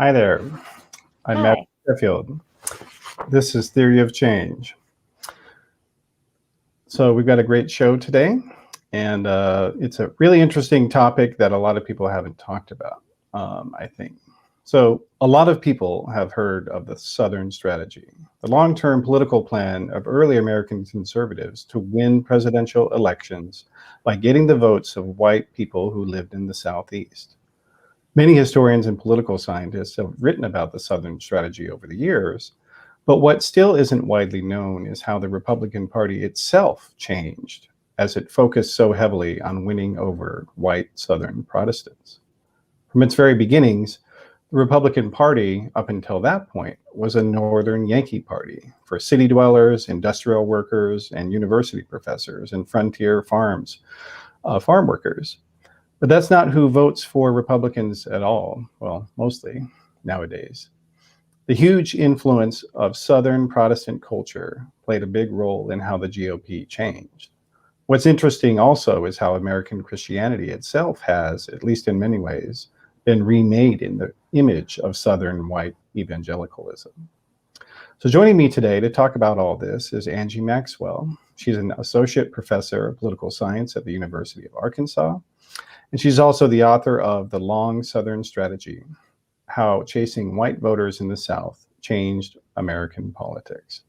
Hi there. I'm Matt Hi. Sheffield. This is Theory of Change. So we've got a great show today, and it's a really interesting topic that a lot of people haven't talked about, I think. So a lot of people have heard of the Southern strategy, the long-term political plan of early American conservatives to win presidential elections by getting the votes of white people who lived in the Southeast. Many historians and political scientists have written about the Southern strategy over the years, but what still isn't widely known is how the Republican Party itself changed as it focused so heavily on winning over white Southern Protestants. From its very beginnings, the Republican Party, up until that point, was a Northern Yankee party for city dwellers, industrial workers, and university professors and frontier farm workers. But that's not who votes for Republicans at all, well, mostly nowadays. The huge influence of Southern Protestant culture played a big role in how the GOP changed. What's interesting also is how American Christianity itself has, at least in many ways, been remade in the image of Southern white evangelicalism. So joining me today to talk about all this is Angie Maxwell. She's an associate professor of political science at the University of Arkansas. And she's also the author of The Long Southern Strategy, How Chasing White Voters in the South Changed American Politics.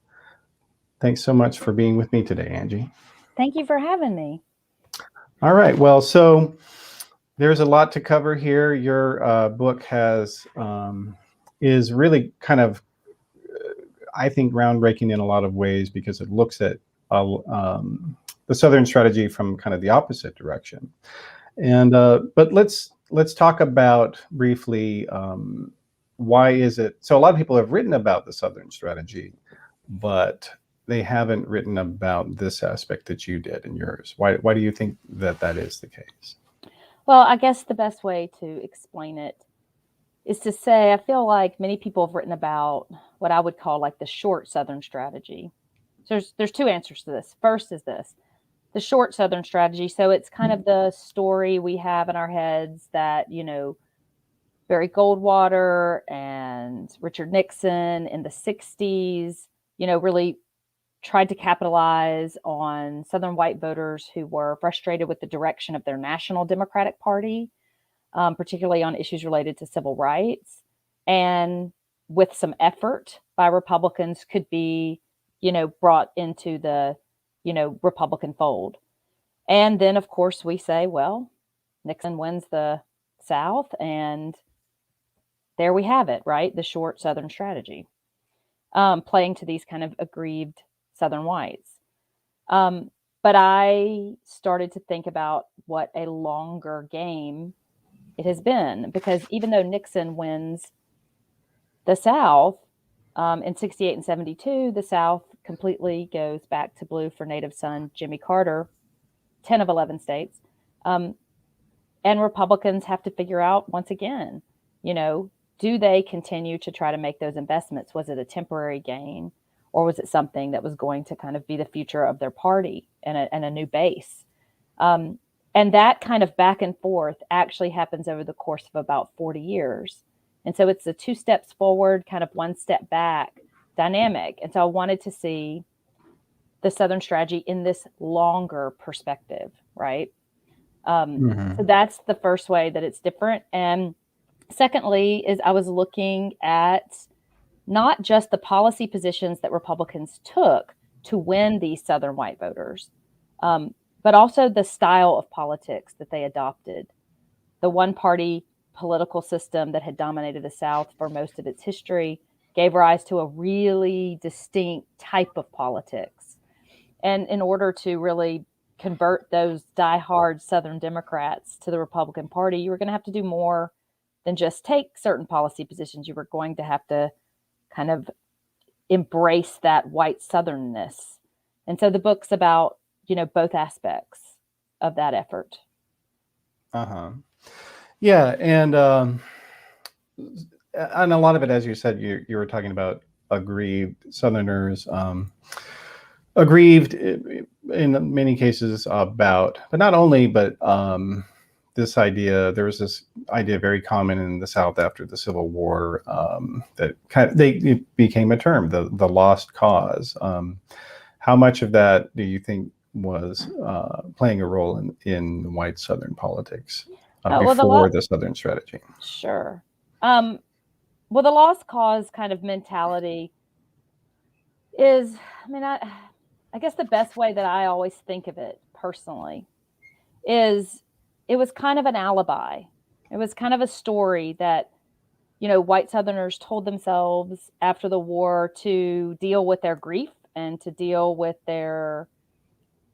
Thanks so much for being with me today, Angie. Thank you for having me. All right, well, so there's a lot to cover here. Your book is really kind of, I think, groundbreaking in a lot of ways because it looks at the Southern strategy from kind of the opposite direction. And but let's talk about briefly why is it so a lot of people have written about the Southern strategy, but they haven't written about this aspect that you did in yours. Why do you think that is the case? Well, I guess the best way to explain it is to say I feel like many people have written about what I would call like the short Southern strategy. So there's two answers to this. First is this. The short Southern strategy. So it's kind of the story we have in our heads that, Barry Goldwater and Richard Nixon in the 60s, really tried to capitalize on Southern white voters who were frustrated with the direction of their national Democratic Party, particularly on issues related to civil rights, and with some effort by Republicans could be, brought into the Republican fold. And then, of course, we say, well, Nixon wins the South, and there we have it, right? The short Southern strategy, playing to these kind of aggrieved Southern whites. But I started to think about what a longer game it has been, because even though Nixon wins the South in 68 and 72, the South completely goes back to blue for native son Jimmy Carter, 10 of 11 states. And Republicans have to figure out once again, do they continue to try to make those investments? Was it a temporary gain, or was it something that was going to kind of be the future of their party and a new base? And that kind of back and forth actually happens over the course of about 40 years. And so it's a 2 steps forward, kind of 1 step back dynamic. And so I wanted to see the Southern strategy in this longer perspective, right? So that's the first way that it's different. And secondly, is I was looking at not just the policy positions that Republicans took to win these Southern white voters, but also the style of politics that they adopted. The one-party political system that had dominated the South for most of its history gave rise to a really distinct type of politics. And in order to really convert those diehard Southern Democrats to the Republican Party, you were going to have to do more than just take certain policy positions. You were going to have to kind of embrace that white Southernness. And so the book's about, both aspects of that effort. Yeah, and a lot of it, as you said, you were talking about aggrieved Southerners, aggrieved in many cases about, but not only, but this idea, there was this idea very common in the South after the Civil War, that it became a term, the lost cause. How much of that do you think was playing a role in white Southern politics before the Southern strategy? Sure. Well, the lost cause kind of mentality is, I guess the best way that I always think of it personally is it was kind of an alibi. It was kind of a story that, white Southerners told themselves after the war to deal with their grief and to deal with their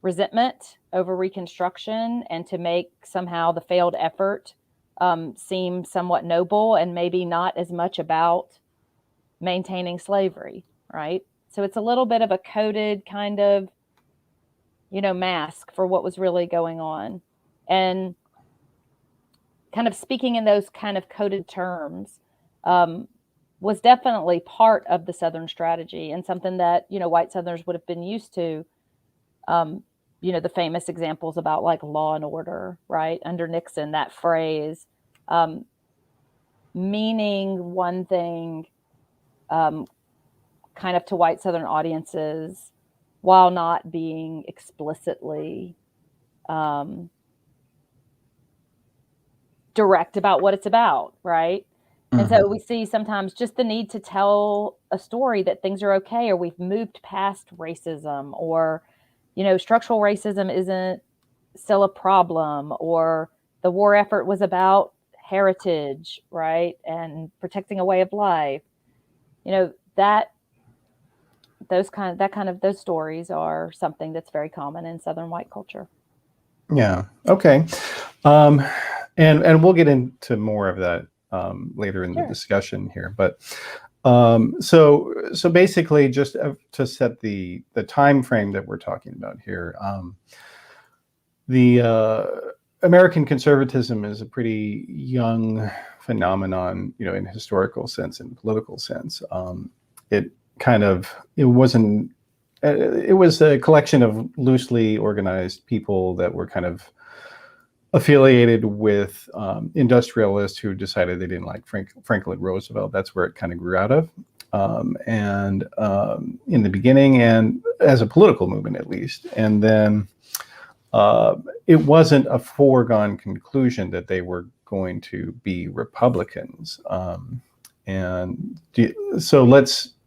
resentment over Reconstruction and to make somehow the failed effort seem somewhat noble and maybe not as much about maintaining slavery, right? So it's a little bit of a coded kind of, mask for what was really going on. And kind of speaking in those kind of coded terms was definitely part of the Southern strategy and something that, white Southerners would have been used to. The famous examples about like law and order, right? Under Nixon, that phrase meaning one thing kind of to white Southern audiences while not being explicitly direct about what it's about, right? Mm-hmm. And so we see sometimes just the need to tell a story that things are okay, or we've moved past racism, or, structural racism isn't still a problem, or the war effort was about heritage, right? And protecting a way of life. Those stories are something that's very common in Southern white culture. Yeah. Okay. And we'll get into more of that later in the discussion here. But so basically, just to set the time frame that we're talking about here, the American conservatism is a pretty young phenomenon, in historical sense and political sense. It was a collection of loosely organized people that were kind of affiliated with industrialists who decided they didn't like Franklin Roosevelt. That's where it kind of grew out of. And in the beginning, and as a political movement at least. And then it wasn't a foregone conclusion that they were going to be Republicans. Do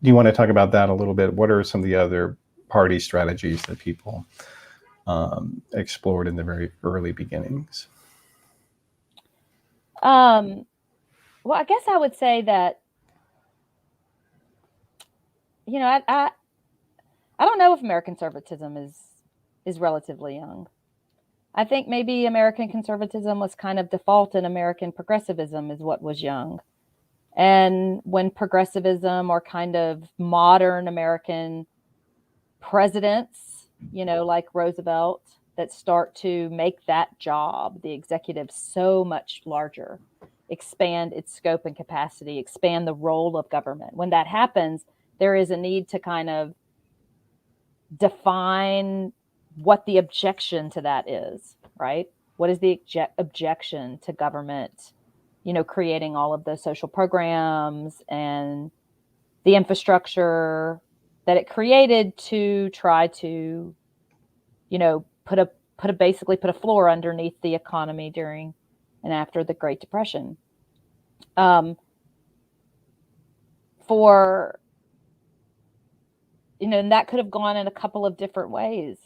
you want to talk about that a little bit? What are some of the other party strategies that people explored in the very early beginnings? Well, I guess I would say that, I don't know if American conservatism is relatively young. I think maybe American conservatism was kind of default, and American progressivism is what was young. And when progressivism or kind of modern American presidents, like Roosevelt, that start to make that job, the executive, so much larger, expand its scope and capacity, expand the role of government. When that happens, there is a need to kind of define what the objection to that is, right? What is the objection to government, creating all of those social programs and the infrastructure that it created to try to, basically put a floor underneath the economy during and after the Great Depression. And that could have gone in a couple of different ways.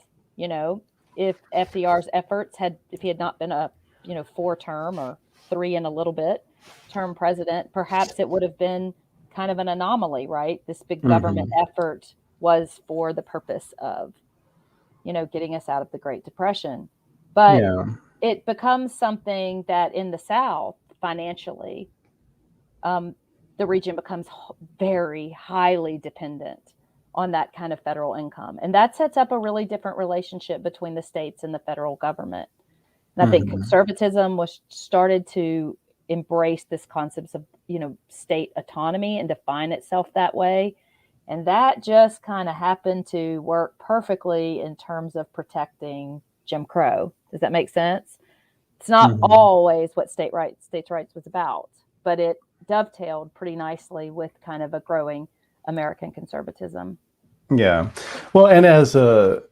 If FDR's efforts if he had not been a, 4-term or 3 and a little bit term president, perhaps it would have been kind of an anomaly, right? This big government effort was for the purpose of, getting us out of the Great Depression. But it becomes something that in the South, financially, the region becomes very highly dependent on that kind of federal income. And that sets up a really different relationship between the states and the federal government. And I think conservatism started to embrace this concept of, state autonomy and define itself that way. And that just kind of happened to work perfectly in terms of protecting Jim Crow. Does that make sense? It's not Mhm. always what states' rights was about, but it dovetailed pretty nicely with kind of a growing American conservatism. Yeah. Well, and as a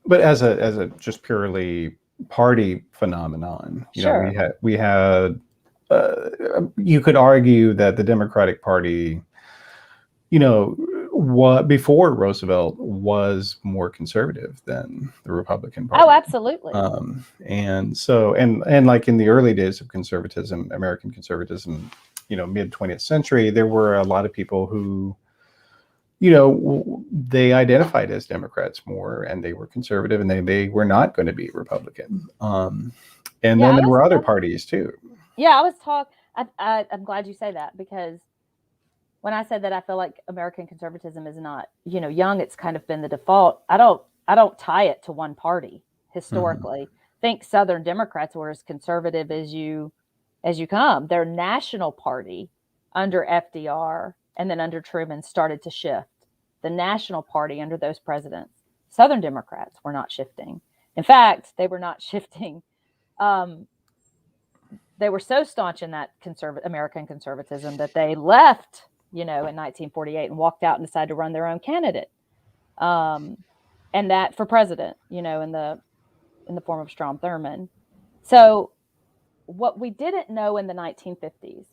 just purely party phenomenon, Sure. we had you could argue that the Democratic Party, what before Roosevelt was more conservative than the Republican Oh, Party. absolutely. And so, and like in the early days of conservatism, American conservatism, mid 20th century, there were a lot of people who, they identified as Democrats more, and they were conservative, and they were not going to be Republican. And Yeah, then there were other parties too. I'm glad you say that, because when I said that I feel like American conservatism is not, young, it's kind of been the default. I don't tie it to one party historically. I think Southern Democrats were as conservative as you come. Their national party under FDR and then under Truman started to shift. The national party under those presidents, Southern Democrats were not shifting. In fact, they were not shifting. They were so staunch in that American conservatism that they left, in 1948 and walked out and decided to run their own candidate, and that for president, in the form of Strom Thurmond. So what we didn't know in the 1950s,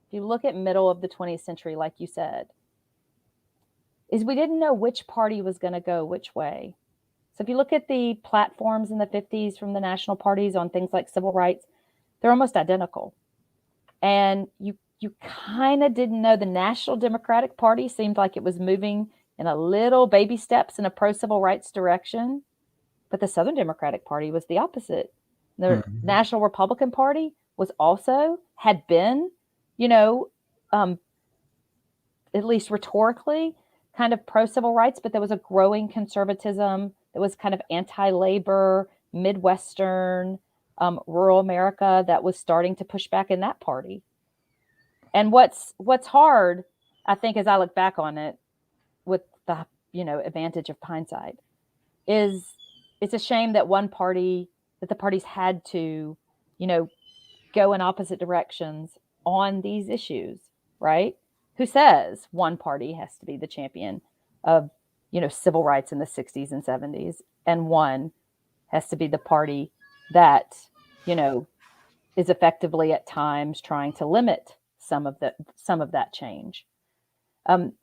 if you look at middle of the 20th century, like you said, is we didn't know which party was going to go which way. So if you look at the platforms in the 50s from the national parties on things like civil rights, they're almost identical. And you kind of didn't know. The National Democratic Party seemed like it was moving in a little baby steps in a pro-civil rights direction, but the Southern Democratic Party was the opposite. The National Republican Party had been, at least rhetorically, kind of pro-civil rights, but there was a growing conservatism that was kind of anti-labor, Midwestern, rural America that was starting to push back in that party. And what's hard, I think, as I look back on it with the, advantage of hindsight, is it's a shame that the parties had to, go in opposite directions on these issues, right? Who says one party has to be the champion of, civil rights in the 60s and 70s, and one has to be the party that, is effectively at times trying to limit some of that change.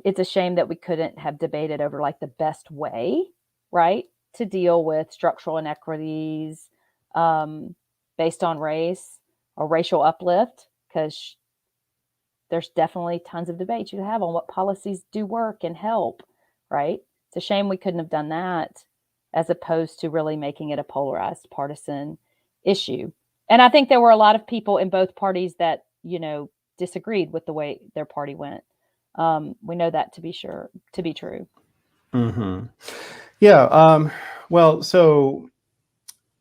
It's a shame that we couldn't have debated over like the best way, right, to deal with structural inequities based on race or racial uplift, because there's definitely tons of debate you have on what policies do work and help, right? It's a shame we couldn't have done that, as opposed to really making it a polarized partisan issue. And I think there were a lot of people in both parties that, disagreed with the way their party went. We know that to be true. Mm-hmm. Yeah. Well, so,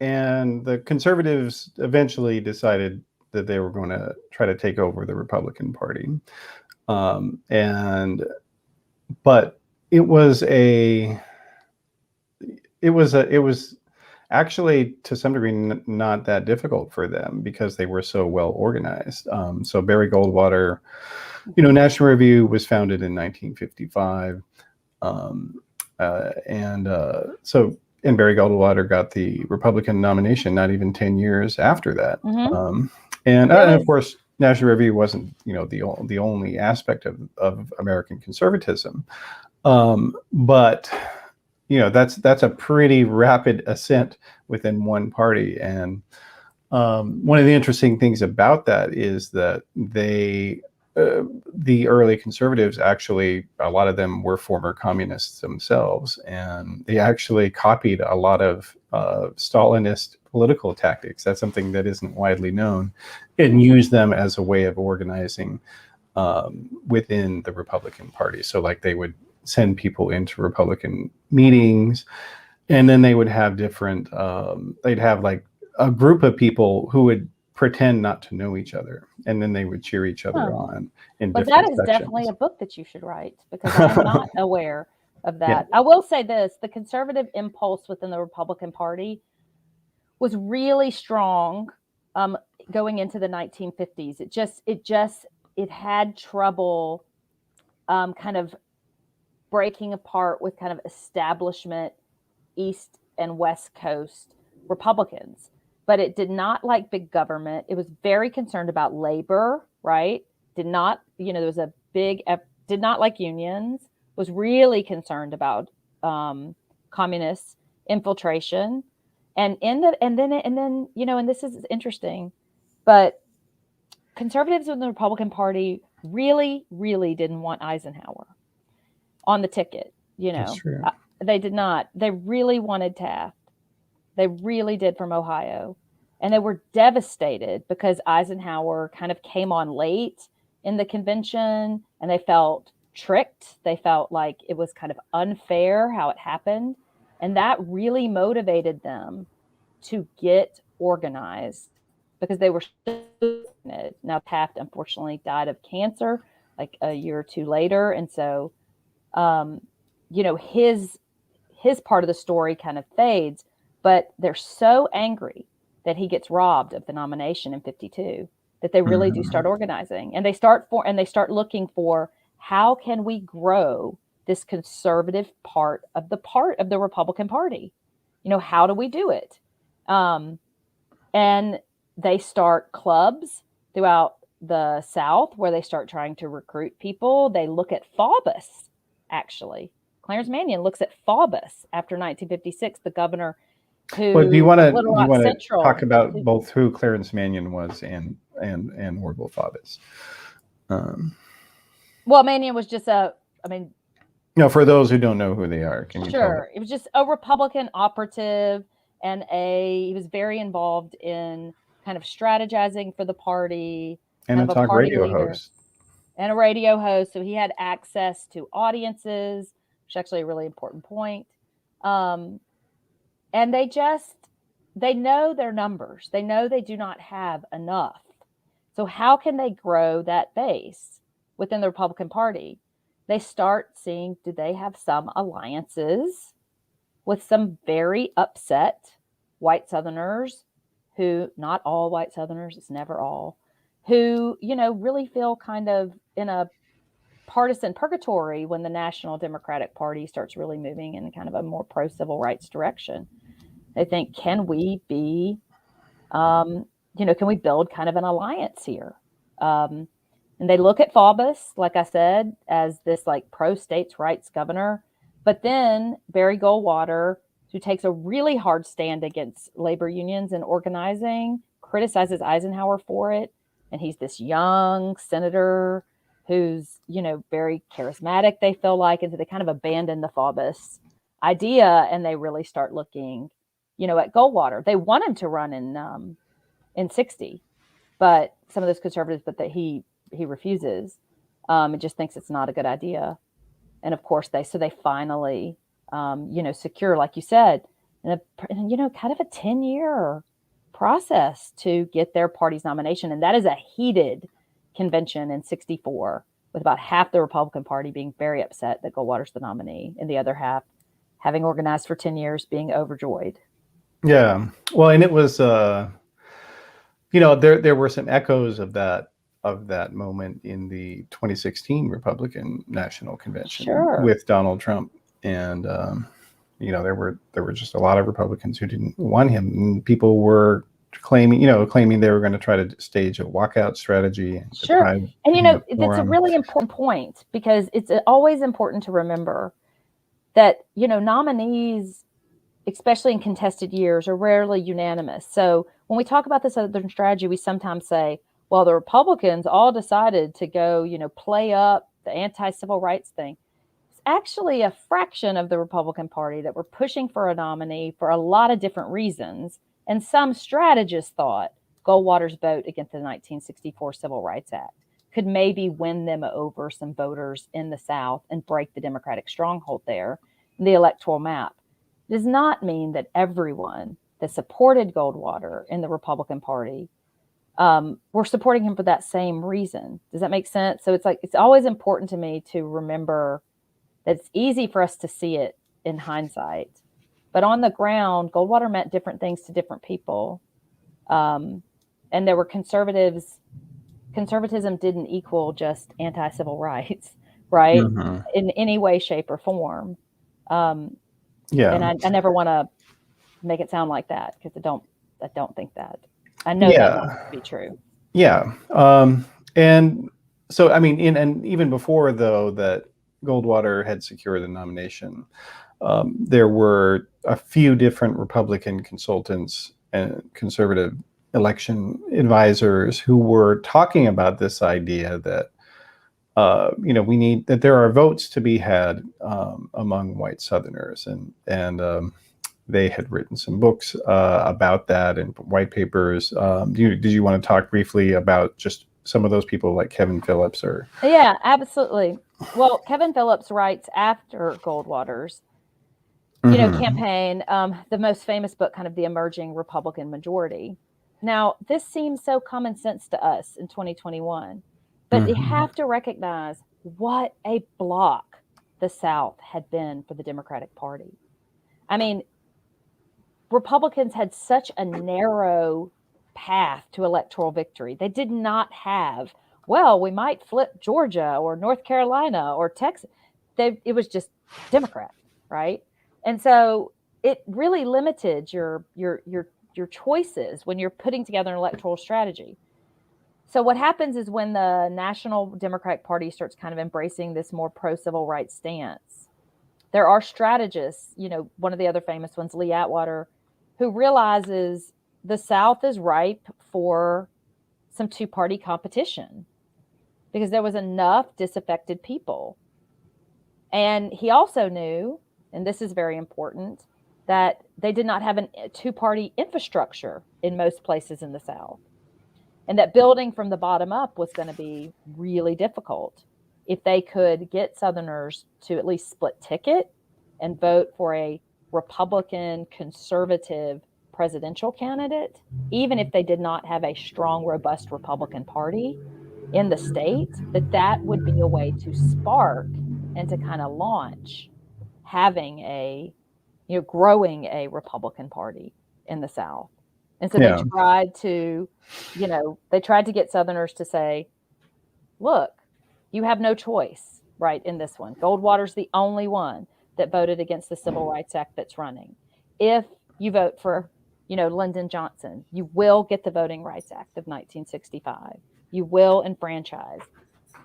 and the conservatives eventually decided that they were going to try to take over the Republican Party. But it was actually to some degree not that difficult for them, because they were so well organized. So Barry Goldwater, National Review was founded in 1955. And Barry Goldwater got the Republican nomination not even 10 years after that. Mm-hmm. And of course, National Review wasn't, the only aspect of American conservatism. But that's a pretty rapid ascent within one party. And one of the interesting things about that is that the early conservatives, actually, a lot of them were former communists themselves, and they actually copied a lot of Stalinist political tactics. That's something that isn't widely known, and used them as a way of organizing within the Republican Party. So like they would send people into Republican meetings, and then they would have different, they'd have like a group of people who would pretend not to know each other, and then they would cheer each other on in different that is sections. Definitely a book that you should write, because I'm not aware of that. Yeah. I will say this: the conservative impulse within the Republican Party was really strong going into the 1950s. It had trouble kind of breaking apart with kind of establishment East and West Coast Republicans. But it did not like big government. It was very concerned about labor, right? Did not, there was a big, did not like unions, was really concerned about communist infiltration. And then, this is interesting, but conservatives in the Republican Party really, really didn't want Eisenhower on the ticket. That's true. They did not. They really wanted Taft. They really did, from Ohio. And they were devastated because Eisenhower kind of came on late in the convention, and they felt tricked. They felt like it was kind of unfair how it happened. And that really motivated them to get organized because they were now Taft unfortunately died of cancer like a year or two later. And so, his part of the story kind of fades, but they're so angry that he gets robbed of the nomination in 52 that they really do start organizing, and they start looking for, how can we grow this conservative part of the Republican Party? How do we do it? And they start clubs throughout the South where they start trying to recruit people. They look at Faubus, actually. Clarence Mannion looks at Faubus after 1956, the governor who. Well, do you want to talk about both who Clarence Mannion was and Orville Faubus? Well, Mannion was just for those who don't know who they are, can you tell them? It was just a Republican operative, and he was very involved in kind of strategizing for the party. And a talk radio host. And a radio host. So he had access to audiences, which is actually a really important point. And they know their numbers. They know they do not have enough. So how can they grow that base within the Republican Party? They start seeing, do they have some alliances with some very upset white Southerners who, not all white Southerners, it's never all, who, really feel kind of in a partisan purgatory when the National Democratic Party starts really moving in kind of a more pro-civil rights direction. They think, can we be, can we build kind of an alliance here? And they look at Faubus, like I said, as this like pro-states' rights governor. But then Barry Goldwater, who takes a really hard stand against labor unions and organizing, criticizes Eisenhower for it. And he's this young senator who's, very charismatic, they feel like. And so they kind of abandon the Faubus idea, and they really start looking, at Goldwater. They want him to run in 60, but some of those conservatives, but that he refuses. And just thinks it's not a good idea. And of course they finally, secure, like you said, kind of a 10-year process to get their party's nomination. And that is a heated convention in 64, with about half the Republican Party being very upset that Goldwater's the nominee, and the other half, having organized for 10 years, being overjoyed. Yeah. Well, and it was, there were some echoes of that moment in the 2016 Republican National Convention with Donald Trump. And, there were just a lot of Republicans who didn't want him. And people were claiming they were going to try to stage a walkout strategy. And that's a really important point, because it's always important to remember that, nominees, especially in contested years, are rarely unanimous. So when we talk about this Southern strategy, we sometimes say, well, the Republicans all decided to go, play up the anti-civil rights thing. It's actually a fraction of the Republican Party that were pushing for a nominee for a lot of different reasons. And some strategists thought Goldwater's vote against the 1964 Civil Rights Act could maybe win them over some voters in the South and break the Democratic stronghold there, the electoral map. It does not mean that everyone that supported Goldwater in the Republican Party were supporting him for that same reason. Does that make sense? So it's always important to me to remember that it's easy for us to see it in hindsight. But on the ground, Goldwater meant different things to different people. And there were conservatives. Conservatism didn't equal just anti-civil rights, right? Mm-hmm. In any way, shape, or form. Yeah. And I never want to make it sound like that, because I don't think that. I know that not to be true. Yeah. And so, I mean, and even before, though, that Goldwater had secured the nomination, there were a few different Republican consultants and conservative election advisors who were talking about this idea that, that there are votes to be had among white Southerners. And they had written some books about that and white papers. Did you want to talk briefly about just some of those people like Kevin Phillips? Or Yeah, absolutely. Well, Kevin Phillips writes after Goldwater's campaign, the most famous book, kind of The Emerging Republican Majority. Now, this seems so common sense to us in 2021, but you have to recognize what a block the South had been for the Democratic Party. I mean, Republicans had such a narrow path to electoral victory. They did not have, well, we might flip Georgia or North Carolina or Texas. It was just Democrat, right? And so it really limited your choices when you're putting together an electoral strategy. So what happens is, when the National Democratic Party starts kind of embracing this more pro-civil rights stance, there are strategists, one of the other famous ones, Lee Atwater, who realizes the South is ripe for some two-party competition because there was enough disaffected people. And he also knew, and this is very important, that they did not have a two-party infrastructure in most places in the South, and that building from the bottom up was going to be really difficult. If they could get Southerners to at least split ticket and vote for a Republican conservative presidential candidate, even if they did not have a strong, robust Republican Party in the state, that would be a way to spark and to kind of launch having growing a Republican Party in the South. And so they tried to get Southerners to say, look, you have no choice, right, in this one. Goldwater's the only one that voted against the Civil Rights Act that's running. If you vote for, Lyndon Johnson, you will get the Voting Rights Act of 1965. You will enfranchise,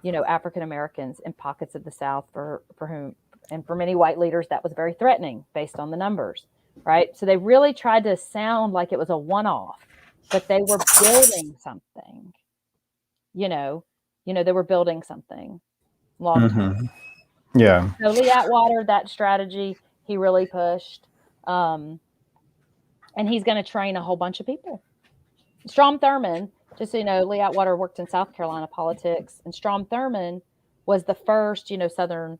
African Americans in pockets of the South for whom, and for many white leaders, that was very threatening based on the numbers, right? So they really tried to sound like it was a one-off, but they were building something, they were building something long-term. Yeah. So Lee Atwater, that strategy, he really pushed. And he's going to train a whole bunch of people. Strom Thurmond, just so you know, Lee Atwater worked in South Carolina politics, and Strom Thurmond was the first, Southern,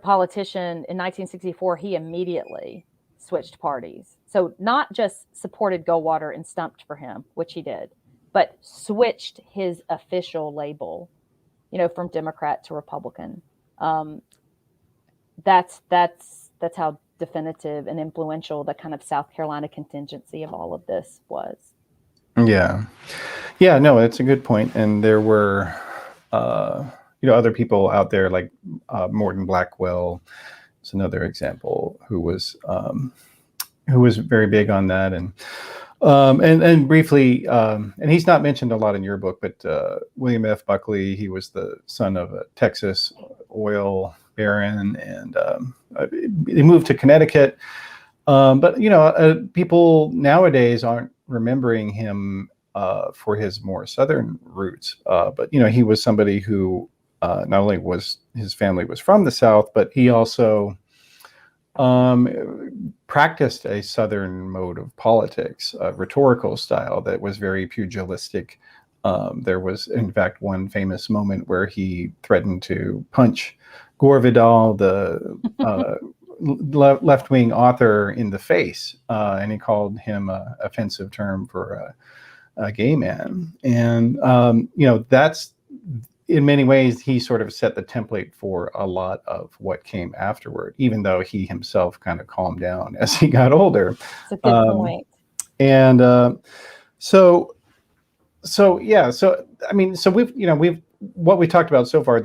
politician in 1964. He immediately switched parties. So not just supported Goldwater and stumped for him, which he did, but switched his official label, from Democrat to Republican. That's how definitive and influential the kind of South Carolina contingency of all of this was. Yeah. No, that's a good point. And there were, other people out there like Morton Blackwell is another example who was very big on that. And briefly, and he's not mentioned a lot in your book, but William F. Buckley, he was the son of a Texas oil baron, and they moved to Connecticut. But people nowadays aren't remembering him for his more Southern roots. But he was somebody who not only was his family was from the South, but he also practiced a Southern mode of politics, a rhetorical style that was very pugilistic. There was, in fact, one famous moment where he threatened to punch Gore Vidal, the left-wing author, in the face, and he called him an offensive term for a gay man. And that's, in many ways, he sort of set the template for a lot of what came afterward, even though he himself kind of calmed down as he got older. That's a good point. And so So yeah, so I mean, so we've what we talked about so far.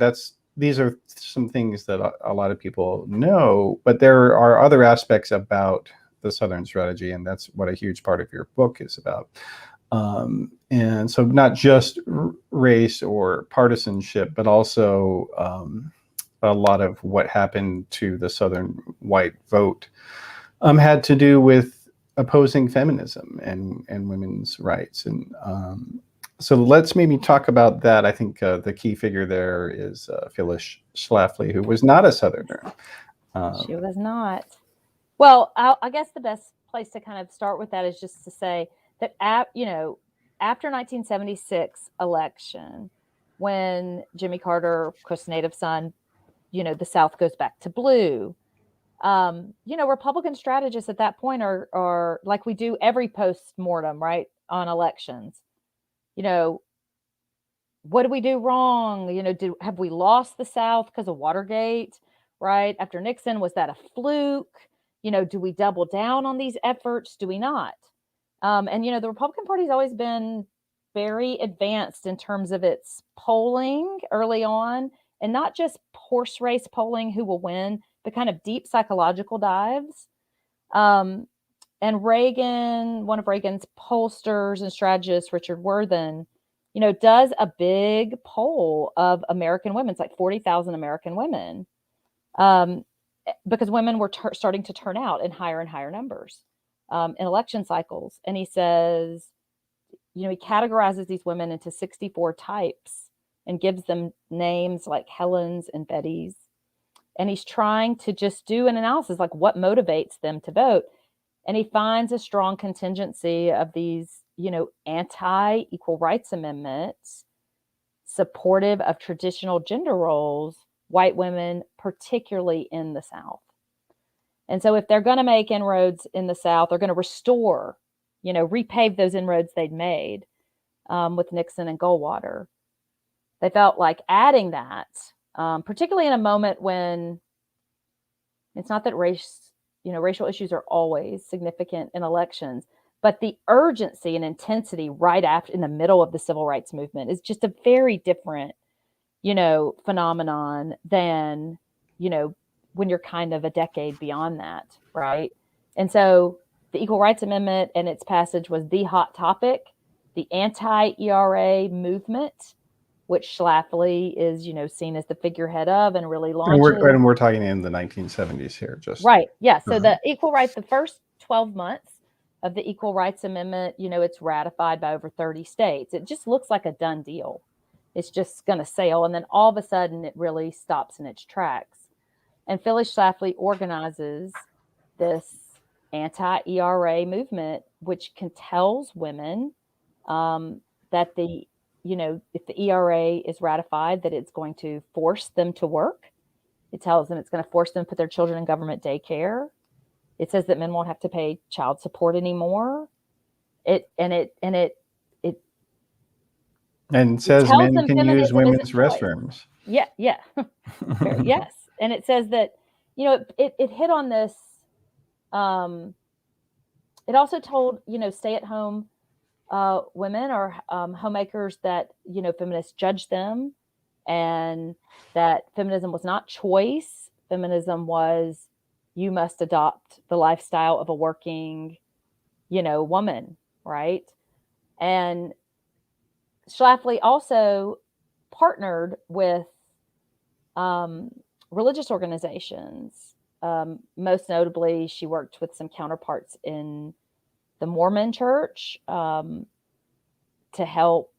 These are some things that a lot of people know, but there are other aspects about the Southern strategy, and that's what a huge part of your book is about. And so not just race or partisanship, but also a lot of what happened to the Southern white vote had to do with opposing feminism and women's rights. And so let's maybe talk about that. I think the key figure there is Phyllis Schlafly, who was not a Southerner. She was not. Well, I guess the best place to kind of start with that is just to say that after 1976 election, when Jimmy Carter, of course, native son, the South goes back to blue. Republican strategists at that point are like we do every post-mortem, right, on elections. What do we do wrong? Have we lost the South because of Watergate, right? After Nixon, was that a fluke? Do we double down on these efforts? Do we not? And the Republican Party's always been very advanced in terms of its polling early on, and not just horse race polling, who will win, but kind of deep psychological dives. And Reagan, one of Reagan's pollsters and strategists, Richard Worthen, does a big poll of American women. It's like 40,000 American women, because women were starting to turn out in higher and higher numbers in election cycles. And he says, he categorizes these women into 64 types and gives them names like Helens and Bettys. And he's trying to just do an analysis, like what motivates them to vote. And he finds a strong contingency of these, anti-equal rights amendments, supportive of traditional gender roles, white women, particularly in the South. And so if they're going to make inroads in the South, they're going to restore, repave those inroads they'd made with Nixon and Goldwater. They felt like adding that, particularly in a moment when it's not that racial issues are always significant in elections, but the urgency and intensity right after, in the middle of the civil rights movement, is just a very different, phenomenon than, when you're kind of a decade beyond that, right? And so the Equal Rights Amendment and its passage was the hot topic. The anti-ERA movement, which Schlafly is, seen as the figurehead of and really launches. And we're talking in the 1970s here, just right. Yeah. So the equal rights, the first 12 months of the Equal Rights Amendment, it's ratified by over 30 states. It just looks like a done deal. It's just going to sail. And then all of a sudden it really stops in its tracks. And Phyllis Schlafly organizes this anti-ERA movement, which tells women that if the ERA is ratified, that it's going to force them to work. It tells them it's going to force them to put their children in government daycare. It says that men won't have to pay child support anymore. And says men can use women's restrooms. Yeah. Yes. And it says that, it hit on this. It also told, stay-at-home women or homemakers that, feminists judged them, and that feminism was not choice. Feminism was, you must adopt the lifestyle of a working, woman, right? And Schlafly also partnered with religious organizations. Most notably, she worked with some counterparts in the Mormon Church to help,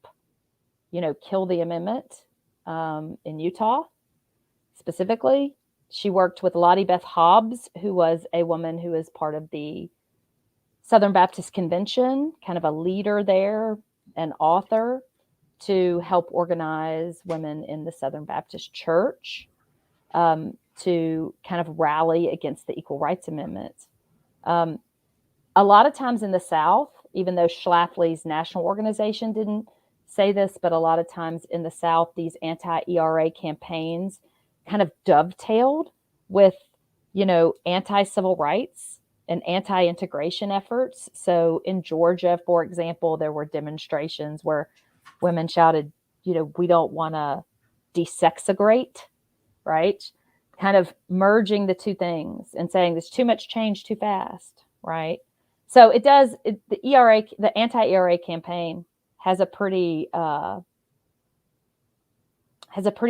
kill the amendment in Utah. Specifically, she worked with Lottie Beth Hobbs, who was a woman who is part of the Southern Baptist Convention, kind of a leader there, an author, to help organize women in the Southern Baptist Church to kind of rally against the Equal Rights Amendment. A lot of times in the South, even though Schlafly's national organization didn't say this, but a lot of times in the South, these anti-ERA campaigns kind of dovetailed with, anti-civil rights and anti-integration efforts. So in Georgia, for example, there were demonstrations where women shouted, we don't want to desexagregate, right? Kind of merging the two things and saying there's too much change too fast, right? So the anti-ERA campaign has a pretty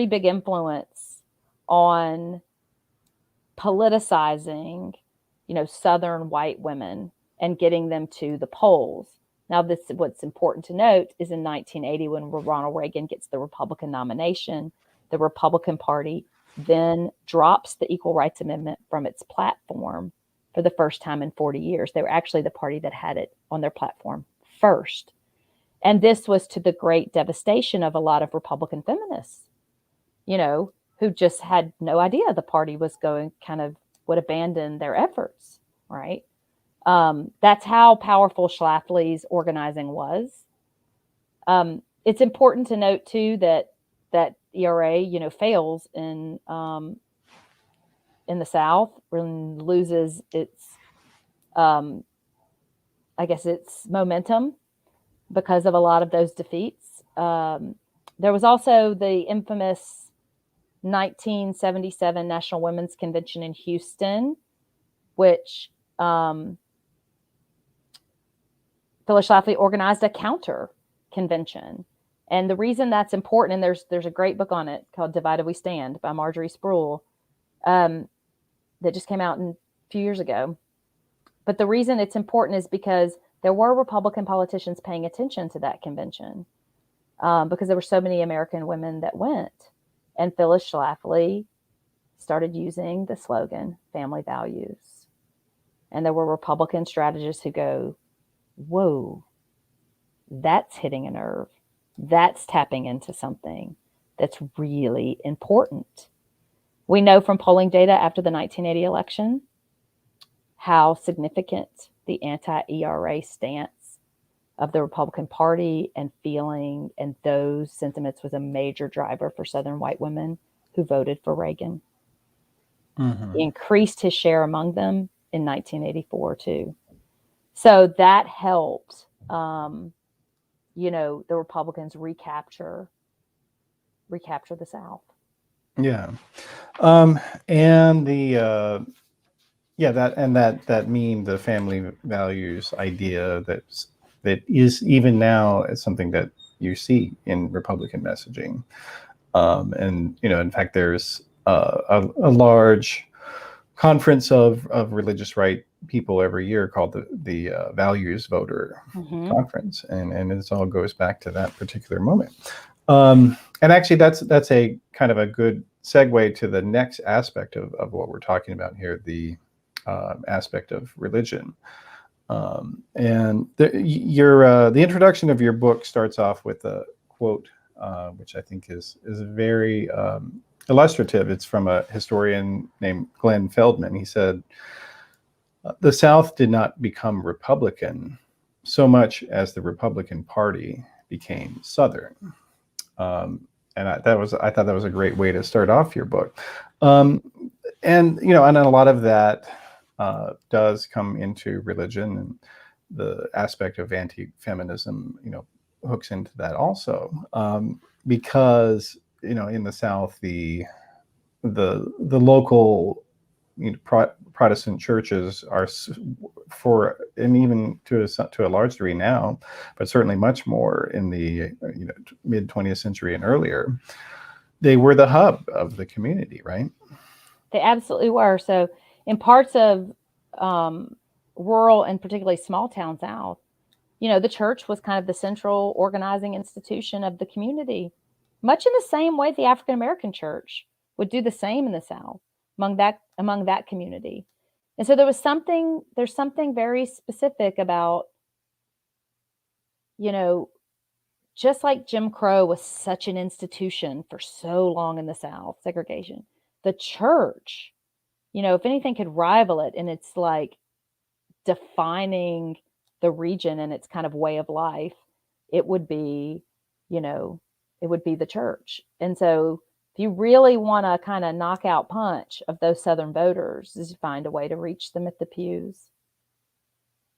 big influence on politicizing, Southern white women and getting them to the polls. Now, what's important to note is in 1980, when Ronald Reagan gets the Republican nomination, the Republican Party then drops the Equal Rights Amendment from its platform for the first time in 40 years. They were actually the party that had it on their platform first. And this was to the great devastation of a lot of Republican feminists, who just had no idea the party was would abandon their efforts, right? That's how powerful Schlafly's organizing was. It's important to note too that ERA, fails in the South and loses its, its momentum because of a lot of those defeats. There was also the infamous 1977 National Women's Convention in Houston, which Phyllis Schlafly organized a counter convention. And the reason that's important, and there's a great book on it called Divided We Stand by Marjorie Sproul, that just came out a few years ago. But the reason it's important is because there were Republican politicians paying attention to that convention, because there were so many American women that went. And Phyllis Schlafly started using the slogan, family values. And there were Republican strategists who go, whoa, that's hitting a nerve. That's tapping into something that's really important. We know from polling data after the 1980 election how significant the anti-ERA stance of the Republican Party and feeling and those sentiments was a major driver for Southern white women who voted for Reagan. Mm-hmm. He increased his share among them in 1984 too. So that helped, the Republicans recapture the South. Yeah. And the that meme, the family values idea that is even now something that you see in Republican messaging. And in fact, there's a large conference of religious right people every year called the Values Voter mm-hmm. Conference, and it all goes back to that particular moment. And actually, that's a kind of a good segue to the next aspect of what we're talking about here, the aspect of religion. And the introduction of your book starts off with a quote, which I think is very illustrative. It's from a historian named Glenn Feldman. He said, "The South did not become Republican so much as the Republican Party became Southern." And I thought that was a great way to start off your book. And and a lot of that does come into religion, and the aspect of anti-feminism, hooks into that also, because in the South, the local Protestant churches are and even to a large degree now, but certainly much more in the mid 20th century and earlier, they were the hub of the community, right? They absolutely were. So in parts of rural and particularly small town South, the church was kind of the central organizing institution of the community, much in the same way the African American church would do the same in the South among that community. And so there's something very specific about, just like Jim Crow was such an institution for so long in the South, segregation, the church, if anything could rival it, and it's like defining the region and its kind of way of life, it would be the church. And so if you really want to kind of knockout punch of those Southern voters, is you find a way to reach them at the pews,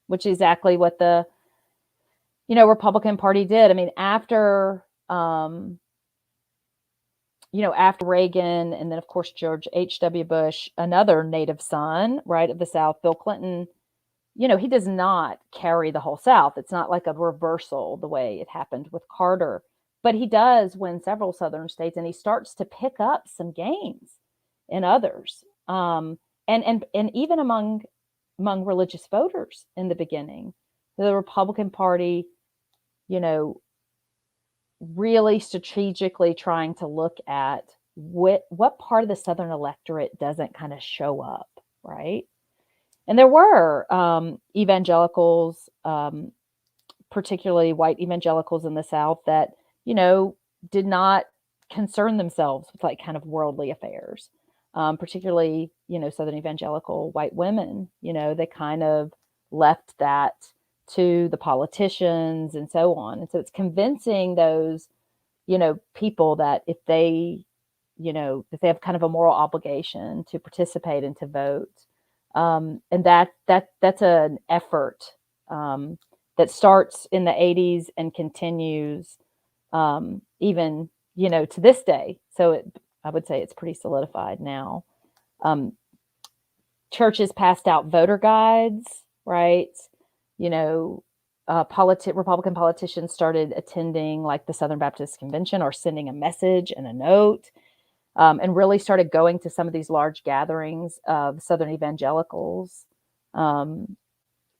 which is exactly what the Republican Party did. I mean, after after Reagan, and then of course George H.W. Bush, another native son, right, of the South, Bill Clinton, he does not carry the whole South. It's not like a reversal the way it happened with Carter, but he does win several Southern states, and he starts to pick up some gains in others, and even among religious voters in the beginning. The Republican Party, really strategically trying to look at what part of the Southern electorate doesn't kind of show up, right? And there were evangelicals, particularly white evangelicals in the South, that, did not concern themselves with like kind of worldly affairs, particularly, Southern evangelical white women. They kind of left that to the politicians and so on. And so it's convincing those, people that if they, that they have kind of a moral obligation to participate and to vote. And that's an effort that starts in the 80s and continues even, to this day. So I would say it's pretty solidified now. Churches passed out voter guides, right? Republican politicians started attending like the Southern Baptist Convention or sending a message and a note, and really started going to some of these large gatherings of Southern evangelicals. And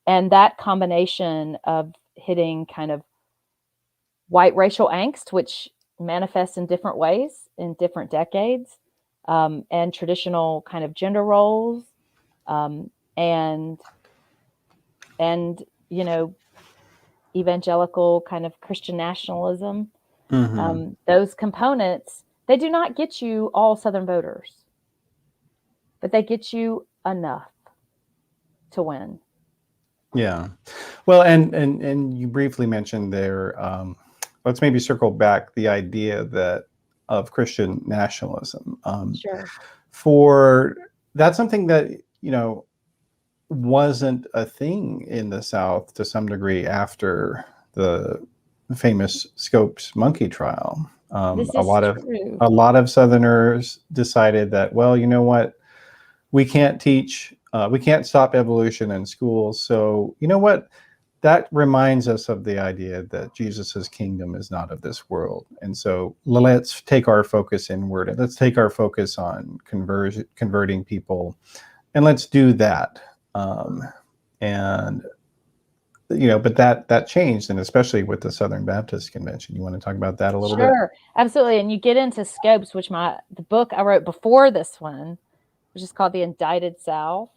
that combination of hitting kind of white racial angst, which manifests in different ways in different decades, and traditional kind of gender roles, and evangelical kind of Christian nationalism. Those components, they do not get you all Southern voters, but they get you enough to win. Yeah. Well, and you briefly mentioned there, let's maybe circle back the idea of Christian nationalism. Sure. That's something that, wasn't a thing in the South to some degree after the famous Scopes monkey trial. This is a lot true. of Southerners decided that, well, you know what, we can't stop evolution in schools. So you know what, that reminds us of the idea that Jesus's kingdom is not of this world. And so let's take our focus inward, and let's take our focus on converting people, and let's do that. But that changed, and especially with the Southern Baptist Convention. You want to talk about that a little bit? Sure, absolutely. And you get into Scopes, which the book I wrote before this one, which is called The Indicted South,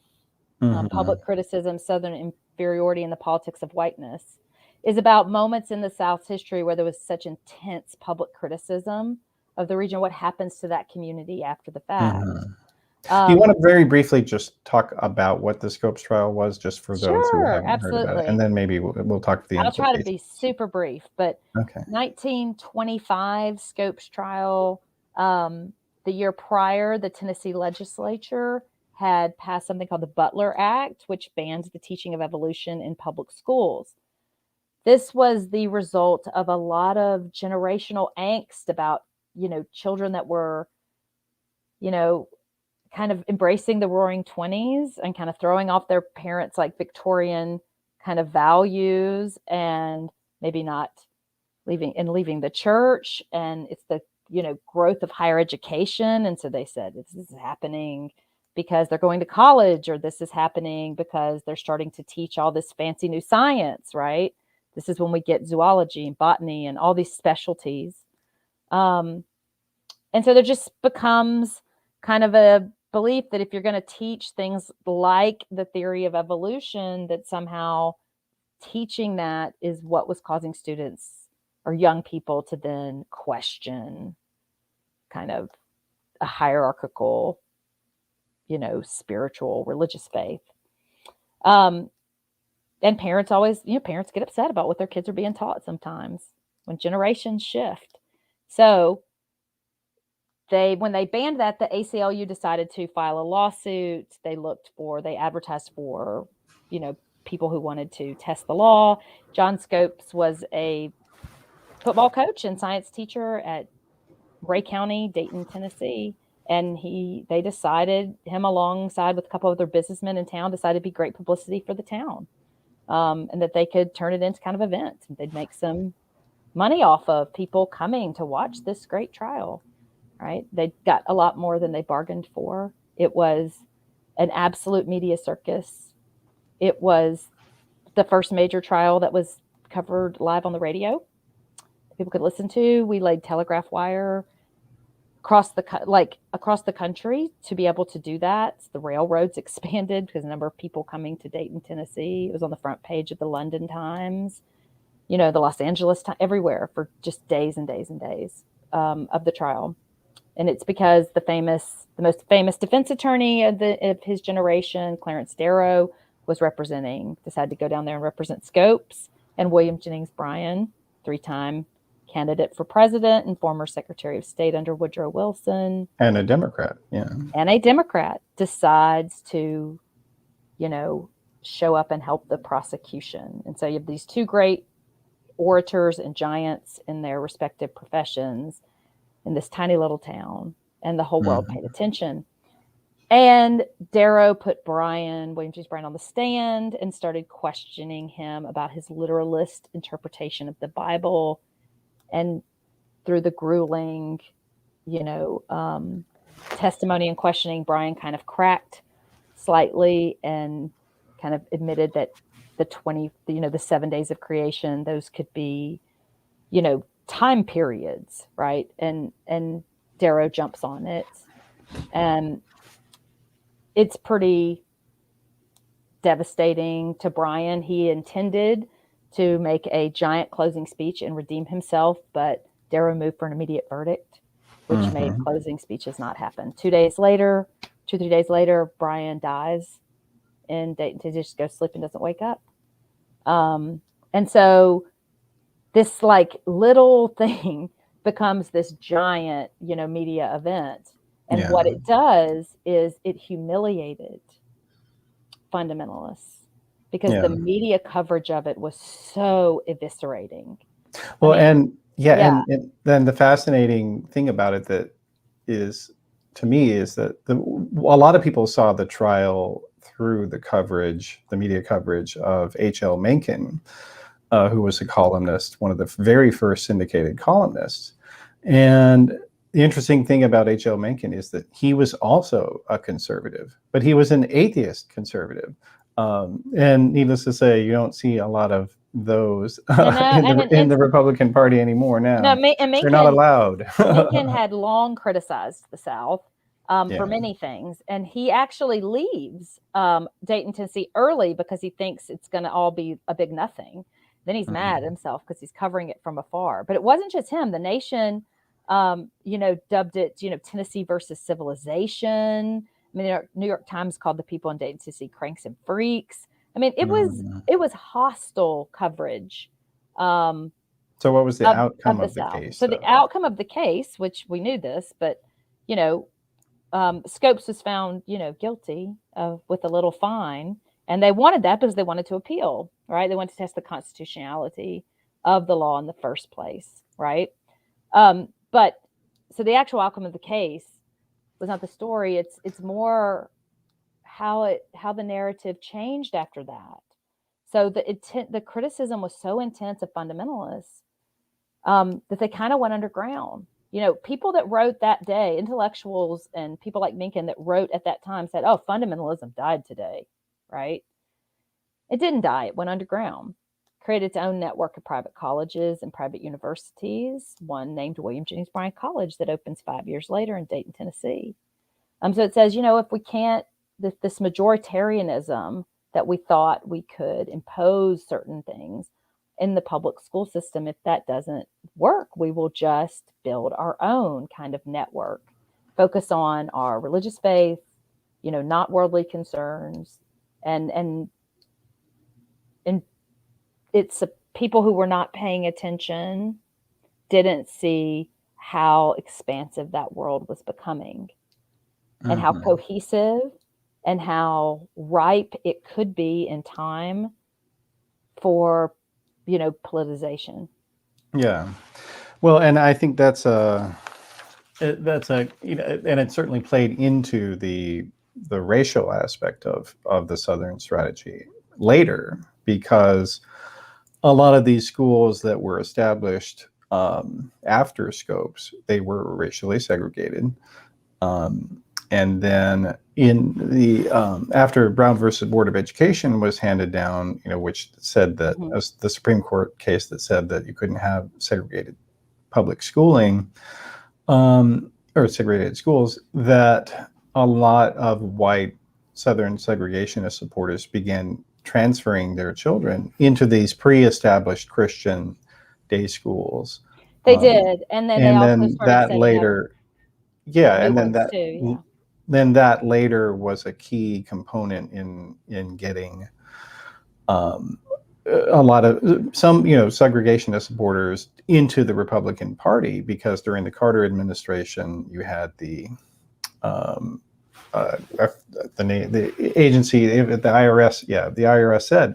Public Criticism, Southern Inferiority, and the Politics of Whiteness, is about moments in the South's history where there was such intense public criticism of the region, what happens to that community after the fact. Do you want to very briefly just talk about what the Scopes trial was, just for those who haven't heard about it? And then maybe we'll talk to the I'll try to be super brief, but okay. 1925 Scopes trial, the year prior, the Tennessee legislature had passed something called the Butler Act, which bans the teaching of evolution in public schools. This was the result of a lot of generational angst about, children that were, kind of embracing the Roaring 20s and kind of throwing off their parents' like Victorian kind of values, and maybe not leaving the church. And it's the, growth of higher education. And so they said, this is happening because they're going to college, or this is happening because they're starting to teach all this fancy new science, right? This is when we get zoology and botany and all these specialties. And so there just becomes kind of a belief that if you're going to teach things like the theory of evolution, that somehow teaching that is what was causing students or young people to then question kind of a hierarchical, spiritual, religious faith. And parents always, parents get upset about what their kids are being taught sometimes when generations shift. So when they banned that, the ACLU decided to file a lawsuit. They advertised for, people who wanted to test the law. John Scopes was a football coach and science teacher at Ray County, Dayton, Tennessee. And they decided, him alongside with a couple of other businessmen in town, decided it'd be great publicity for the town. And that they could turn it into kind of event. They'd make some money off of people coming to watch this great trial, right? They got a lot more than they bargained for. It was an absolute media circus. It was the first major trial that was covered live on the radio. People could listen to. We laid telegraph wire across the country to be able to do that. The railroads expanded because the number of people coming to Dayton, Tennessee. It was on the front page of the London Times, the Los Angeles Times, everywhere for just days and days and days of the trial. And it's because the most famous defense attorney of his generation, Clarence Darrow, decided to go down there and represent Scopes, and William Jennings Bryan, 3-time candidate for president and former Secretary of State under Woodrow Wilson. And a Democrat, yeah. And a Democrat decides to, show up and help the prosecution. And so you have these two great orators and giants in their respective professions in this tiny little town, and the whole world paid attention. And Darrow put William Jennings Bryan on the stand and started questioning him about his literalist interpretation of the Bible. And through the grueling, testimony and questioning, Bryan kind of cracked slightly and kind of admitted that the 7 days of creation, those could be, time periods, right? And Darrow jumps on it, and it's pretty devastating to Bryan. He intended to make a giant closing speech and redeem himself, but Darrow moved for an immediate verdict, which made closing speeches not happen. 2 3 days later, Bryan dies in Dayton. He just goes to sleep and doesn't wake up. And so this little thing becomes this giant, media event. And what it does is it humiliated fundamentalists, because the media coverage of it was so eviscerating. Well, and then the fascinating thing about it that is, to me, is that a lot of people saw the trial through the media coverage of H.L. Menken, who was a columnist, one of the very first syndicated columnists. And the interesting thing about H.L. Menken is that he was also a conservative, but he was an atheist conservative. And needless to say, you don't see a lot of those in the Republican Party anymore now. No, and Menken, they're not allowed. Menken had long criticized the South for many things, and he actually leaves Dayton, Tennessee early because he thinks it's going to all be a big nothing. Then he's mad at himself because he's covering it from afar. But it wasn't just him. The Nation, dubbed it, Tennessee versus civilization. I mean, the New York Times called the people in Dayton, Tennessee cranks and freaks. I mean, it was hostile coverage. So what was the outcome of the case? So the outcome of the case, which we knew this, but, Scopes was found, guilty with a little fine. And they wanted that because they wanted to appeal, right? They wanted to test the constitutionality of the law in the first place, right? But so the actual outcome of the case was not the story. It's more how the narrative changed after that. So the criticism was so intense of fundamentalists that they kind of went underground. People that wrote that day, intellectuals and people like Menken that wrote at that time said, "Oh, fundamentalism died today," right? It didn't die. It went underground. Created its own network of private colleges and private universities, one named William Jennings Bryan College that opens 5 years later in Dayton, Tennessee. So it says, if we can't, this majoritarianism that we thought we could impose certain things in the public school system, if that doesn't work, we will just build our own kind of network, focus on our religious faith, not worldly concerns, and it's people who were not paying attention didn't see how expansive that world was becoming and how cohesive and how ripe it could be in time for, politicization. Yeah. Well, and I think that's a, and it certainly played into the racial aspect of the Southern strategy later, because a lot of these schools that were established after Scopes, they were racially segregated. And then in the after Brown versus Board of Education was handed down, which said that, as the Supreme Court case that said that you couldn't have segregated public schooling, or segregated schools, that a lot of white Southern segregationist supporters began transferring their children into these pre-established Christian day schools. They did, and then they also started that setting later, up yeah, new and then ones that, too. Yeah. then that later was a key component in getting a lot of some segregationist supporters into the Republican Party, because during the Carter administration you had the agency, the IRS. Yeah, the IRS said,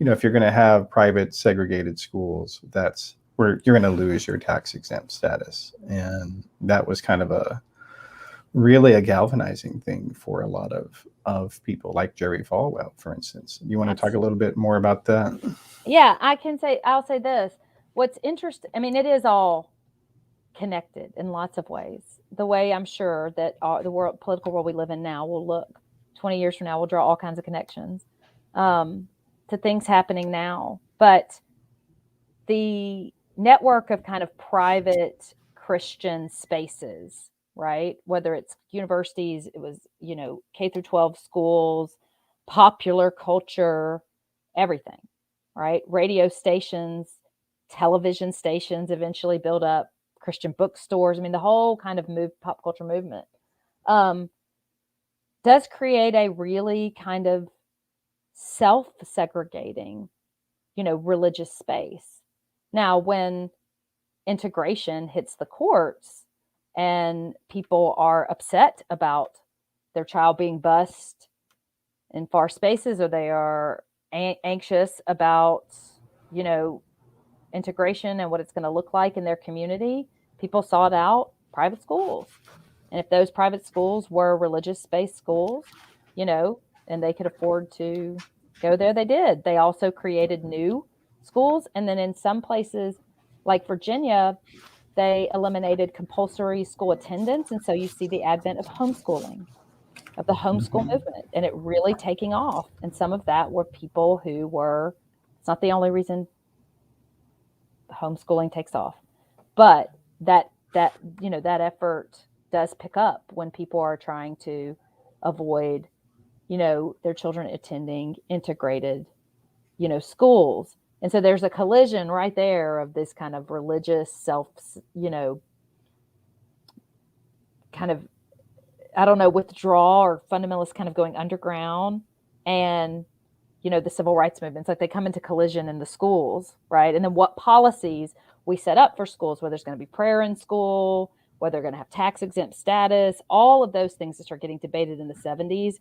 if you're going to have private segregated schools, that's where you're going to lose your tax exempt status. And that was kind of really a galvanizing thing for a lot of people, like Jerry Falwell, for instance. You want to talk a little bit more about that? Yeah, I'll say this. What's interesting, it is all connected in lots of ways. The way I'm sure that the political world we live in now will look 20 years from now, we'll draw all kinds of connections to things happening now. But the network of kind of private Christian spaces, right? Whether it's universities, it was, K through 12 schools, popular culture, everything, right? Radio stations, television stations eventually build up, Christian bookstores. The whole kind of pop culture movement does create a really kind of self-segregating, religious space. Now, when integration hits the courts and people are upset about their child being bused in far spaces, or they are anxious about, integration and what it's going to look like in their community, people sought out private schools. And if those private schools were religious-based schools, and they could afford to go there, they did. They also created new schools. And then in some places, like Virginia, they eliminated compulsory school attendance. And so you see the advent of homeschooling, of the homeschool movement, and it really taking off. And some of that were people who were, it's not the only reason homeschooling takes off, but that effort does pick up when people are trying to avoid, their children attending integrated, schools. And so there's a collision right there of this kind of religious self, kind of, withdrawal or fundamentalist kind of going underground, and, the civil rights movement. It's like they come into collision in the schools, right? And then what policies we set up for schools, whether there's going to be prayer in school, whether they're going to have tax exempt status, all of those things that start getting debated in the 70s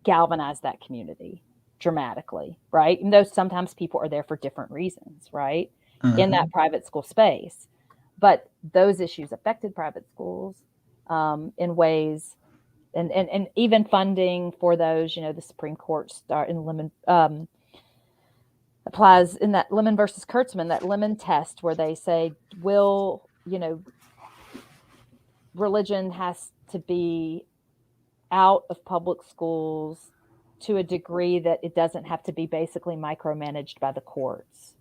galvanize that community dramatically, right? Even though sometimes people are there for different reasons, right? In that private school space. But those issues affected private schools in ways, and even funding for those, the Supreme Court in Lemon applies in that Lemon versus Kurtzman, that Lemon test, where they say, religion has to be out of public schools to a degree that it doesn't have to be basically micromanaged by the courts,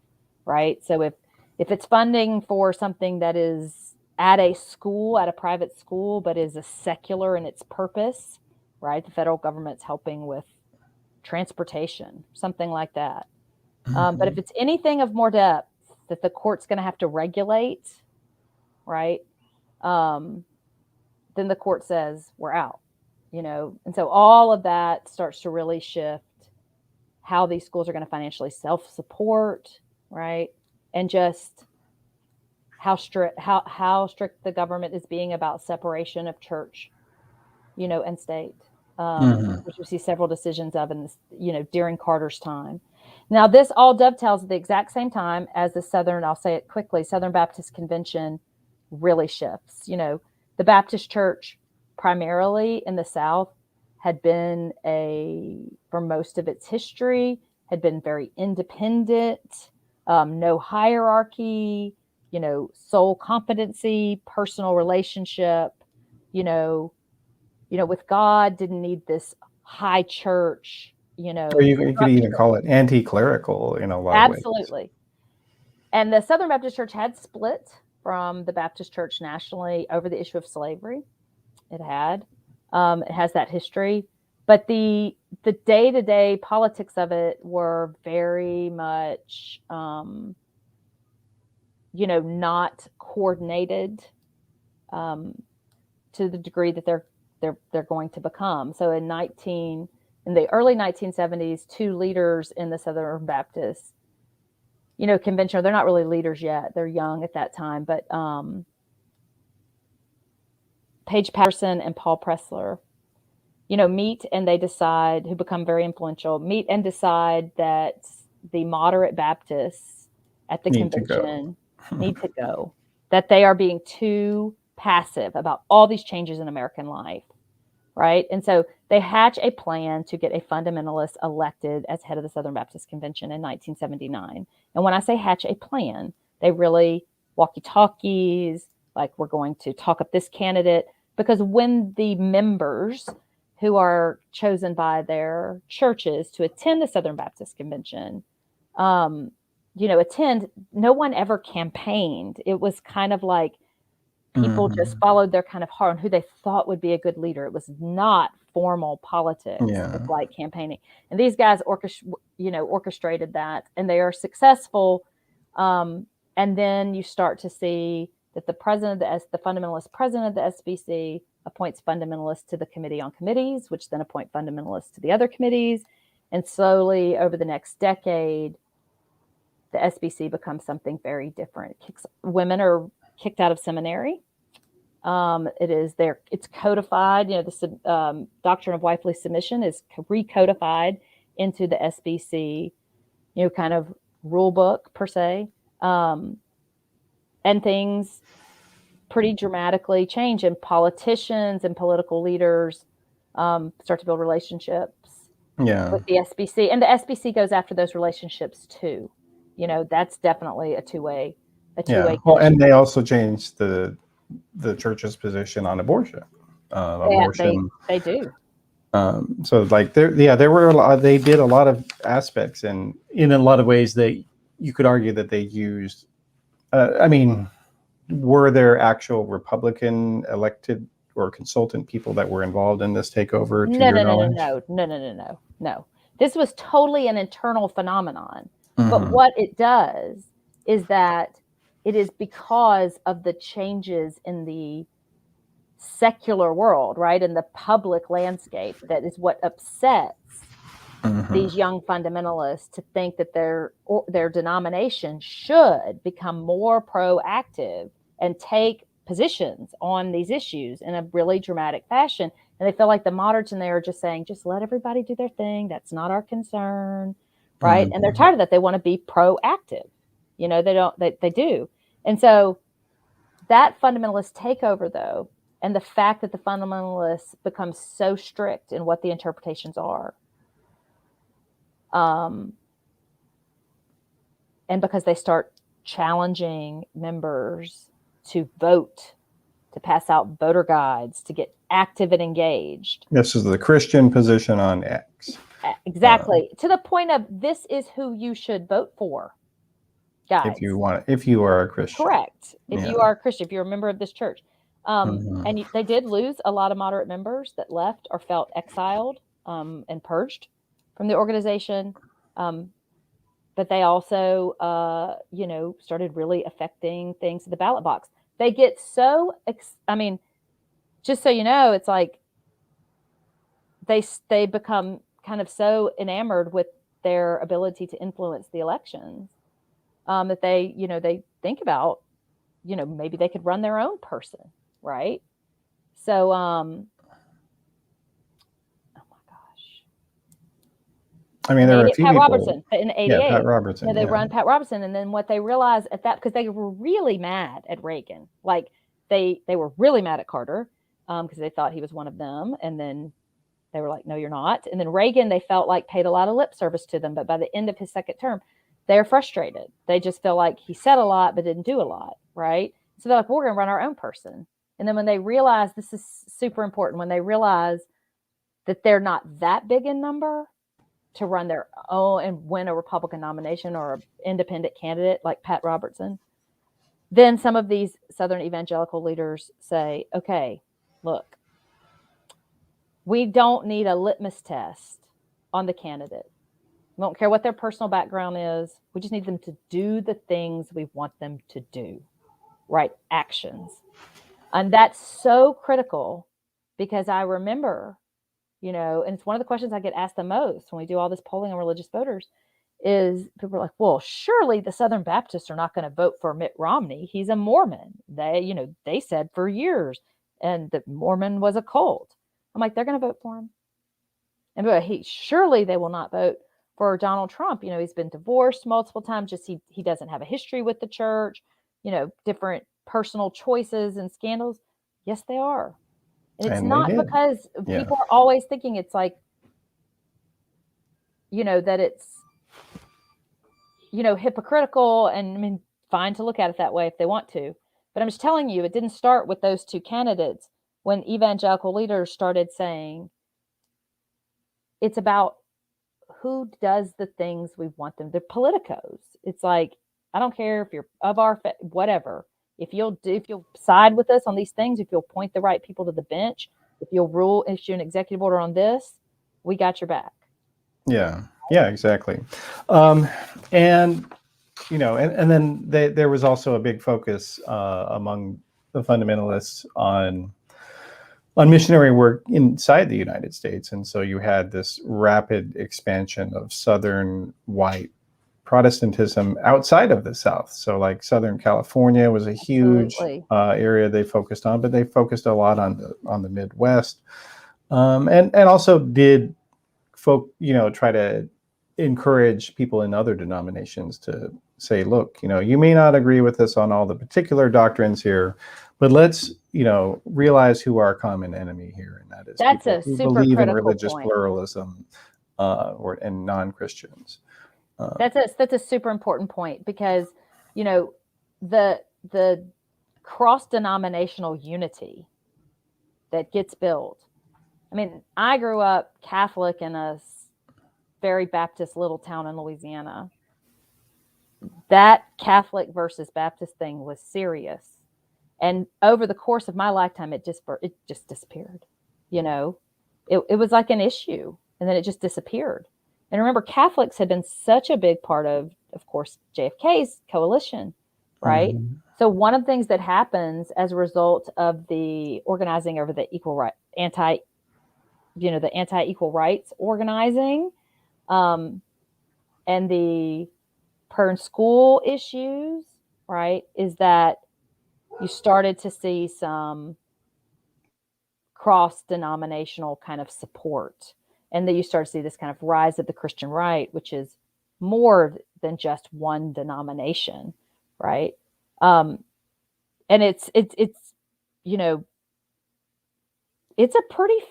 right? So if it's funding for something that is at a school, at a private school, but is a secular in its purpose, right? The federal government's helping with transportation, something like that. But if it's anything of more depth that the court's going to have to regulate, right? Then the court says we're out, and so all of that starts to really shift how these schools are going to financially self-support, right? And just how strict the government is being about separation of church, and state. which we see several decisions of in this, during Carter's time. Now, this all dovetails at the exact same time as the I'll say it quickly, Southern Baptist Convention really shifts. The Baptist Church, primarily in the South, had been for most of its history, had been very independent, no hierarchy, sole competency, personal relationship, with God, didn't need this high church, Or you could even call it anti-clerical in a lot of ways. Absolutely. And the Southern Baptist Church had split from the Baptist Church nationally over the issue of slavery. It had. It has that history. But the day-to-day politics of it were very much, not coordinated to the degree that they're going to become. So in the early 1970s, two leaders in the Southern Baptist, convention, they're not really leaders yet. They're young at that time, but Paige Patterson and Paul Pressler, meet and they decide, who become very influential, meet and decide that the moderate Baptists at the convention need to go, that they are being too passive about all these changes in American life, right? And so they hatch a plan to get a fundamentalist elected as head of the Southern Baptist Convention in 1979. And when I say hatch a plan, they really walkie-talkies, like, we're going to talk up this candidate, because when the members who are chosen by their churches to attend the Southern Baptist Convention, attend, no one ever campaigned. It was kind of like people just followed their kind of heart on who they thought would be a good leader. It was not formal politics. Yeah. It's like campaigning. And these guys orchestrated that, and they are successful. And then you start to see that the fundamentalist president of the SBC appoints fundamentalists to the Committee on Committees, which then appoint fundamentalists to the other committees. And slowly over the next decade, the SBC becomes something very different. Women are kicked out of seminary. It's codified. The doctrine of wifely submission is recodified into the SBC, kind of rule book per se. And things pretty dramatically change, and politicians and political leaders start to build relationships with the SBC, and the SBC goes after those relationships too. That's definitely a two-way. Well, and they also changed the church's position on abortion. They do. So like there were they did a lot of aspects, and in a lot of ways you could argue that they used. Were there actual Republican elected or consultant people that were involved in this takeover? No. This was totally an internal phenomenon. But what it does is that it is because of the changes in the secular world, right, in the public landscape, that is what upsets these young fundamentalists to think that their denomination should become more proactive and take positions on these issues in a really dramatic fashion. And they feel like the moderates in there are just saying, just let everybody do their thing. That's not our concern, right? And they're tired of that. They want to be proactive. They do. And so that fundamentalist takeover, though, and the fact that the fundamentalists become so strict in what the interpretations are, and because they start challenging members to vote, to pass out voter guides, to get active and engaged. This is the Christian position on X. Exactly. To the point of, this is who you should vote for, guys. If you are a Christian. Correct. If you are a Christian, if you're a member of this church. And they did lose a lot of moderate members that left or felt exiled and purged from the organization. But they also, started really affecting things at the ballot box. They get just so you know, it's like they become kind of so enamored with their ability to influence the elections that they think about, maybe they could run their own person, right? So I mean, there were a few Pat people. Robertson in '88. Yeah, Pat Robertson. They run Pat Robertson, and then what they realized at that, because they were really mad at Reagan, like they were really mad at Carter because they thought he was one of them, and then they were like, no, you're not. And then Reagan, they felt like paid a lot of lip service to them, but by the end of his second term, they're frustrated. They just feel like he said a lot but didn't do a lot, right? So they're like, we're going to run our own person. And then when they realize, this is super important, when they realize that they're not that big in number to run their own and win a Republican nomination or an independent candidate like Pat Robertson, then some of these Southern evangelical leaders say, okay, look, we don't need a litmus test on the candidate. We don't care what their personal background is. We just need them to do the things we want them to do, right? Actions. And that's so critical because I remember, and it's one of the questions I get asked the most when we do all this polling on religious voters is people are like, well, surely the Southern Baptists are not going to vote for Mitt Romney. He's a Mormon. They said for years, and that Mormon was a cult. I'm like, they're going to vote for him. And surely they will not vote for Donald Trump. He's been divorced multiple times. Just he doesn't have a history with the church, different personal choices and scandals. Yes, they are. And it's not because people are always thinking it's like, that it's, hypocritical. And I mean, fine to look at it that way if they want to. But I'm just telling you, it didn't start with those two candidates. When evangelical leaders started saying, it's about who does the things we want them. They're politicos. It's like, I don't care if you're of our whatever. If you'll side with us on these things, if you'll point the right people to the bench, if you'll issue an executive order on this, we got your back. Yeah, exactly. And then there was also a big focus among the fundamentalists on missionary work inside the United States. And so you had this rapid expansion of Southern white Protestantism outside of the South. So like Southern California was a huge area they focused on, but they focused a lot on the Midwest. And also did try to encourage people in other denominations to say, look, you may not agree with us on all the particular doctrines here, but let's, realize who our common enemy here, and that is people who believe in religious pluralism and non-Christians. That's a super important point because, the cross-denominational unity that gets built. I mean, I grew up Catholic in a very Baptist little town in Louisiana. That Catholic versus Baptist thing was serious. And over the course of my lifetime, it just disappeared. It was like an issue, and then it just disappeared. And remember, Catholics had been such a big part of course, JFK's coalition, right? Mm-hmm. So one of the things that happens as a result of the organizing over the the anti-equal rights organizing, and the per school issues, right, is that you started to see some cross-denominational kind of support. And then you start to see this kind of rise of the Christian right, which is more than just one denomination, right? And it's it's a pretty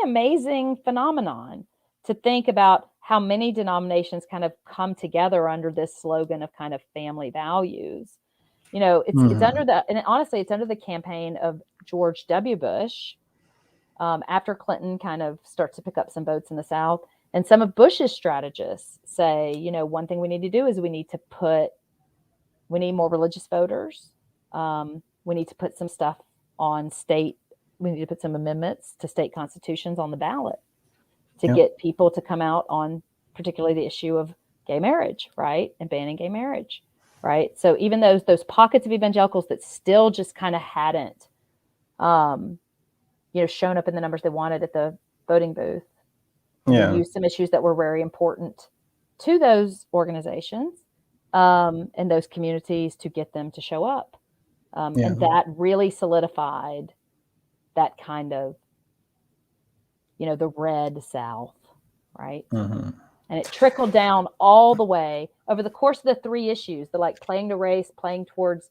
amazing phenomenon to think about how many denominations kind of come together under this slogan of kind of family values. It's under and honestly, it's under the campaign of George W. Bush, after Clinton kind of starts to pick up some votes in the South. And some of Bush's strategists say, one thing we need to do is we need more religious voters. We need to put some stuff on we need to put some amendments to state constitutions on the ballot to get people to come out on particularly the issue of gay marriage, right? And banning gay marriage. Right. So even those pockets of evangelicals that still just kind of hadn't, shown up in the numbers they wanted at the voting booth. They used some issues that were very important to those organizations and those communities to get them to show up. And that really solidified that kind of, the red South. Right. Mm-hmm. And it trickled down all the way over the course of the three issues, the like playing to race, playing towards,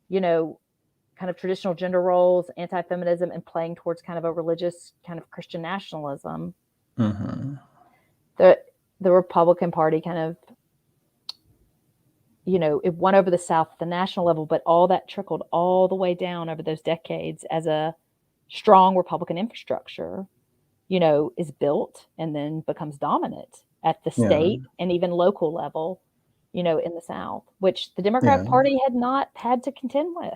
you know, kind of traditional gender roles, anti-feminism, and playing towards kind of a religious kind of Christian nationalism. Mm-hmm. The Republican Party kind of, you know, it won over the South at the national level, but all that trickled all the way down over those decades as a strong Republican infrastructure, you know, is built and then becomes dominant at the state and even local level, you know, in the South, which the Democratic Party had not had to contend with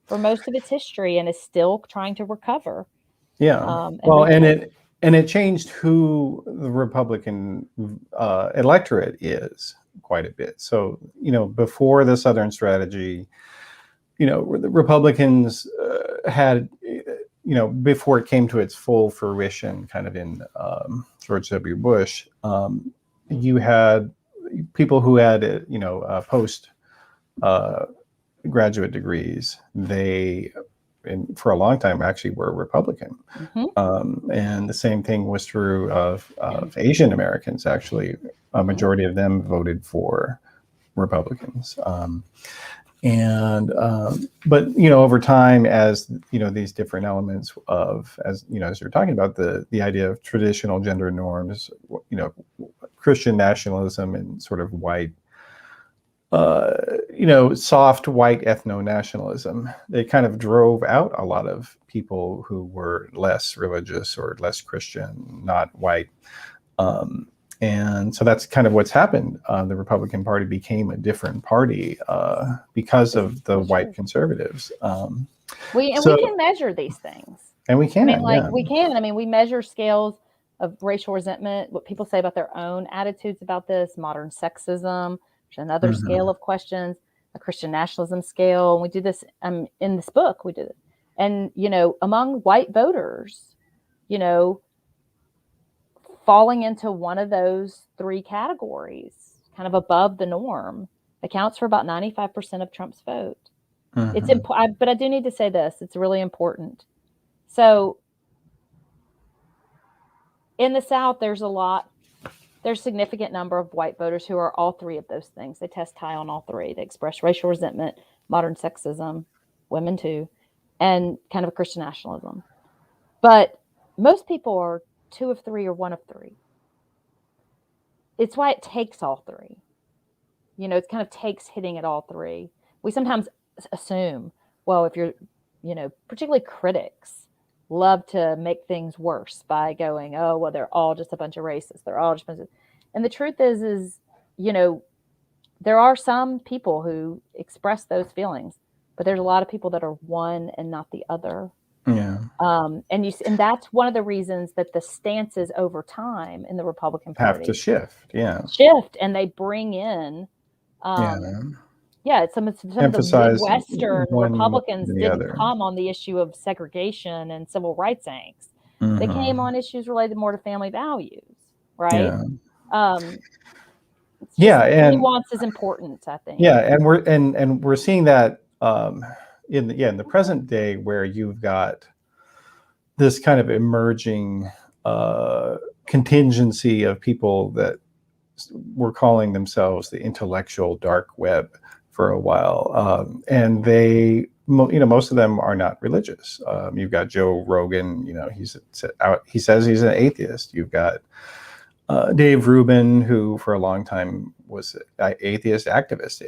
for most of its history and is still trying to recover. And it changed who the Republican electorate is quite a bit. So, you know, before the Southern strategy, you know, the Republicans had, you know, before it came to its full fruition, kind of in George W. Bush, you had people who had, you know, post graduate degrees. They, for a long time, actually were Republican. And the same thing was true of Asian Americans. Actually, a majority of them voted for Republicans. But, you know, over time, as, you know, these different elements of, as, you know, as you're talking about the idea of traditional gender norms, you know, Christian nationalism and sort of white, you know, soft white ethno-nationalism, they kind of drove out a lot of people who were less religious or less Christian, not white. And so that's kind of what's happened. The Republican Party became a different party because of the white conservatives. We can measure these things. And we can. I mean, like we can. I mean, we measure scales of racial resentment, what people say about their own attitudes about this, modern sexism, which is another scale of questions, a Christian nationalism scale. And we do this in this book. We do it. And, you know, among white voters, you know, falling into one of those three categories, kind of above the norm, accounts for about 95% of Trump's vote. It's important, but I do need to say this. It's really important. So in the South, there's a significant number of white voters who are all three of those things. They test high on all three. They express racial resentment, modern sexism, women too, and kind of a Christian nationalism. But most people are two of three or one of three. It's why it takes all three. You know, it kind of takes hitting at all three. We sometimes assume, well, if you're, you know, particularly critics love to make things worse by going, oh, well, they're all just a bunch of racists. They're all just a bunch of... And the truth is, you know, there are some people who express those feelings, but there's a lot of people that are one and not the other. Yeah. And that's one of the reasons that the stances over time in the Republican Party have to shift. And they bring in, some of the Midwestern Republicans didn't come on the issue of segregation and civil rights angst. They came on issues related more to family values, right? And nuance is important, I think. And we're seeing that in the present day, where you've got this kind of emerging contingency of people that were calling themselves the intellectual dark web for a while, and they, you know, most of them are not religious. You've got Joe Rogan, you know, he says he's an atheist. You've got Dave Rubin, who for a long time was an atheist activist.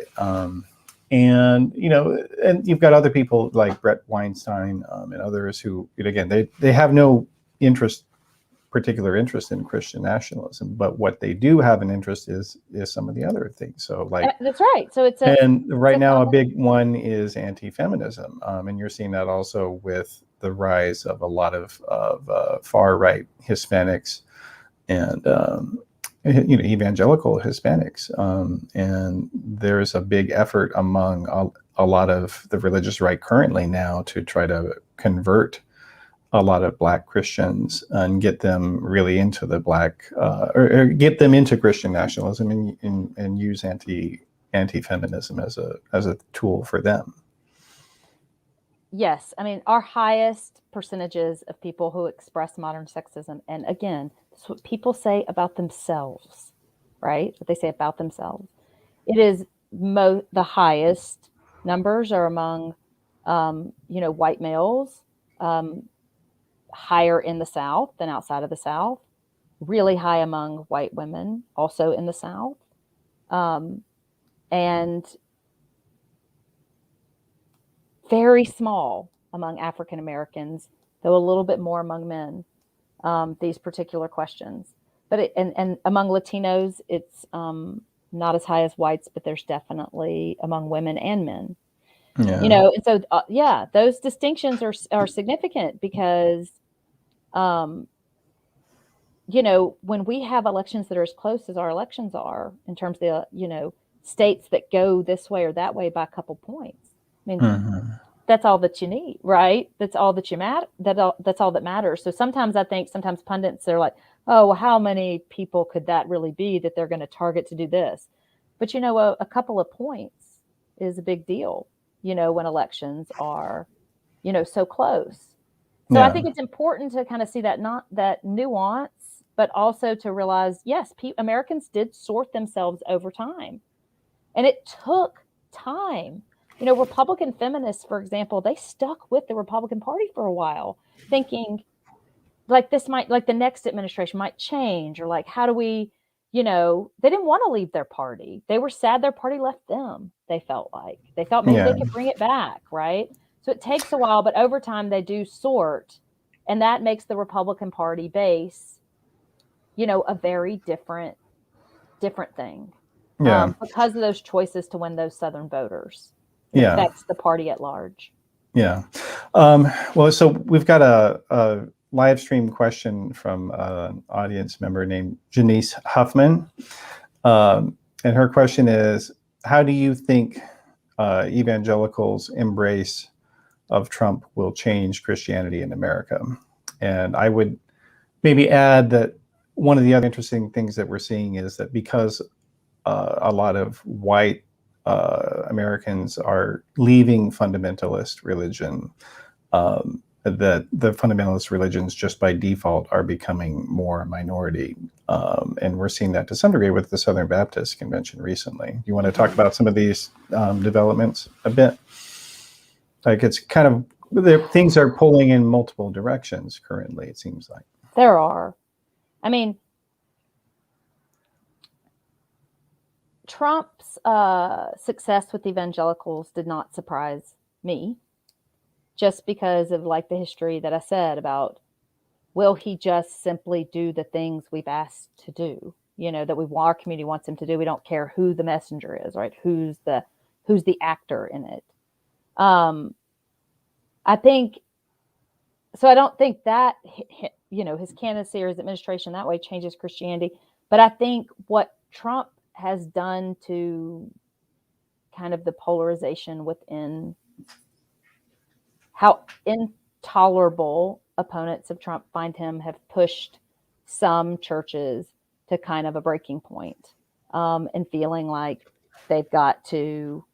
And, you know, and you've got other people like Brett Weinstein and others who, again, they have no particular interest in Christian nationalism, but what they do have an interest is some of the other things. So like, that's right. So right now a big one is anti-feminism. And you're seeing that also with the rise of a lot of far right Hispanics and, you know, evangelical Hispanics. And there's a big effort among a lot of the religious right currently now to try to convert a lot of Black Christians and get them really into the Black, or get them into Christian nationalism and use anti-feminism as a tool for them. Yes, I mean, our highest percentages of people who express modern sexism, and again, that's what people say about themselves. right? What they say about themselves. It is the highest numbers are among, white males, higher in the South than outside of the South, really high among white women, also in the South, and very small among African Americans, though a little bit more among men, these particular questions. But and among Latinos, it's not as high as whites, but there's definitely among women and men. Yeah. And so those distinctions are significant because, when we have elections that are as close as our elections are in terms of the states that go this way or that way by a couple points. I mean, that's all that you need, right? That's all that that's all that matters. So sometimes pundits are like, oh, well, how many people could that really be that they're going to target to do this? But a couple of points is a big deal, when elections are, so close. So I think it's important to kind of see that nuance, but also to realize, yes, Americans did sort themselves over time. And it took time. Republican feminists, for example, they stuck with the Republican Party for a while, thinking like the next administration might change, or like, how do we, they didn't want to leave their party. They were sad their party left them. They thought maybe they could bring it back, right? So it takes a while, but over time they do sort, and that makes the Republican Party base, a very different thing. Because of those choices to win those Southern voters. It affects the party at large. Yeah. Well, so we've got a live stream question from an audience member named Janice Huffman. And her question is, how do you think evangelicals' embrace of Trump will change Christianity in America? And I would maybe add that one of the other interesting things that we're seeing is that because a lot of white Americans are leaving fundamentalist religion, that the fundamentalist religions just by default are becoming more minority. And we're seeing that to some degree with the Southern Baptist Convention recently. Do you want to talk about some of these developments a bit? Like, it's kind of, things are pulling in multiple directions currently, it seems like. There are. I mean, Trump's success with evangelicals did not surprise me, just because of like the history that I said about, will he just simply do the things we've asked to do, that our community wants him to do? We don't care who the messenger is, right? Who's the actor in it? I think, so I don't think that, his candidacy or his administration that way changes Christianity. But I think what Trump has done to kind of the polarization within, how intolerable opponents of Trump find him, have pushed some churches to kind of a breaking point, and feeling like they've got to,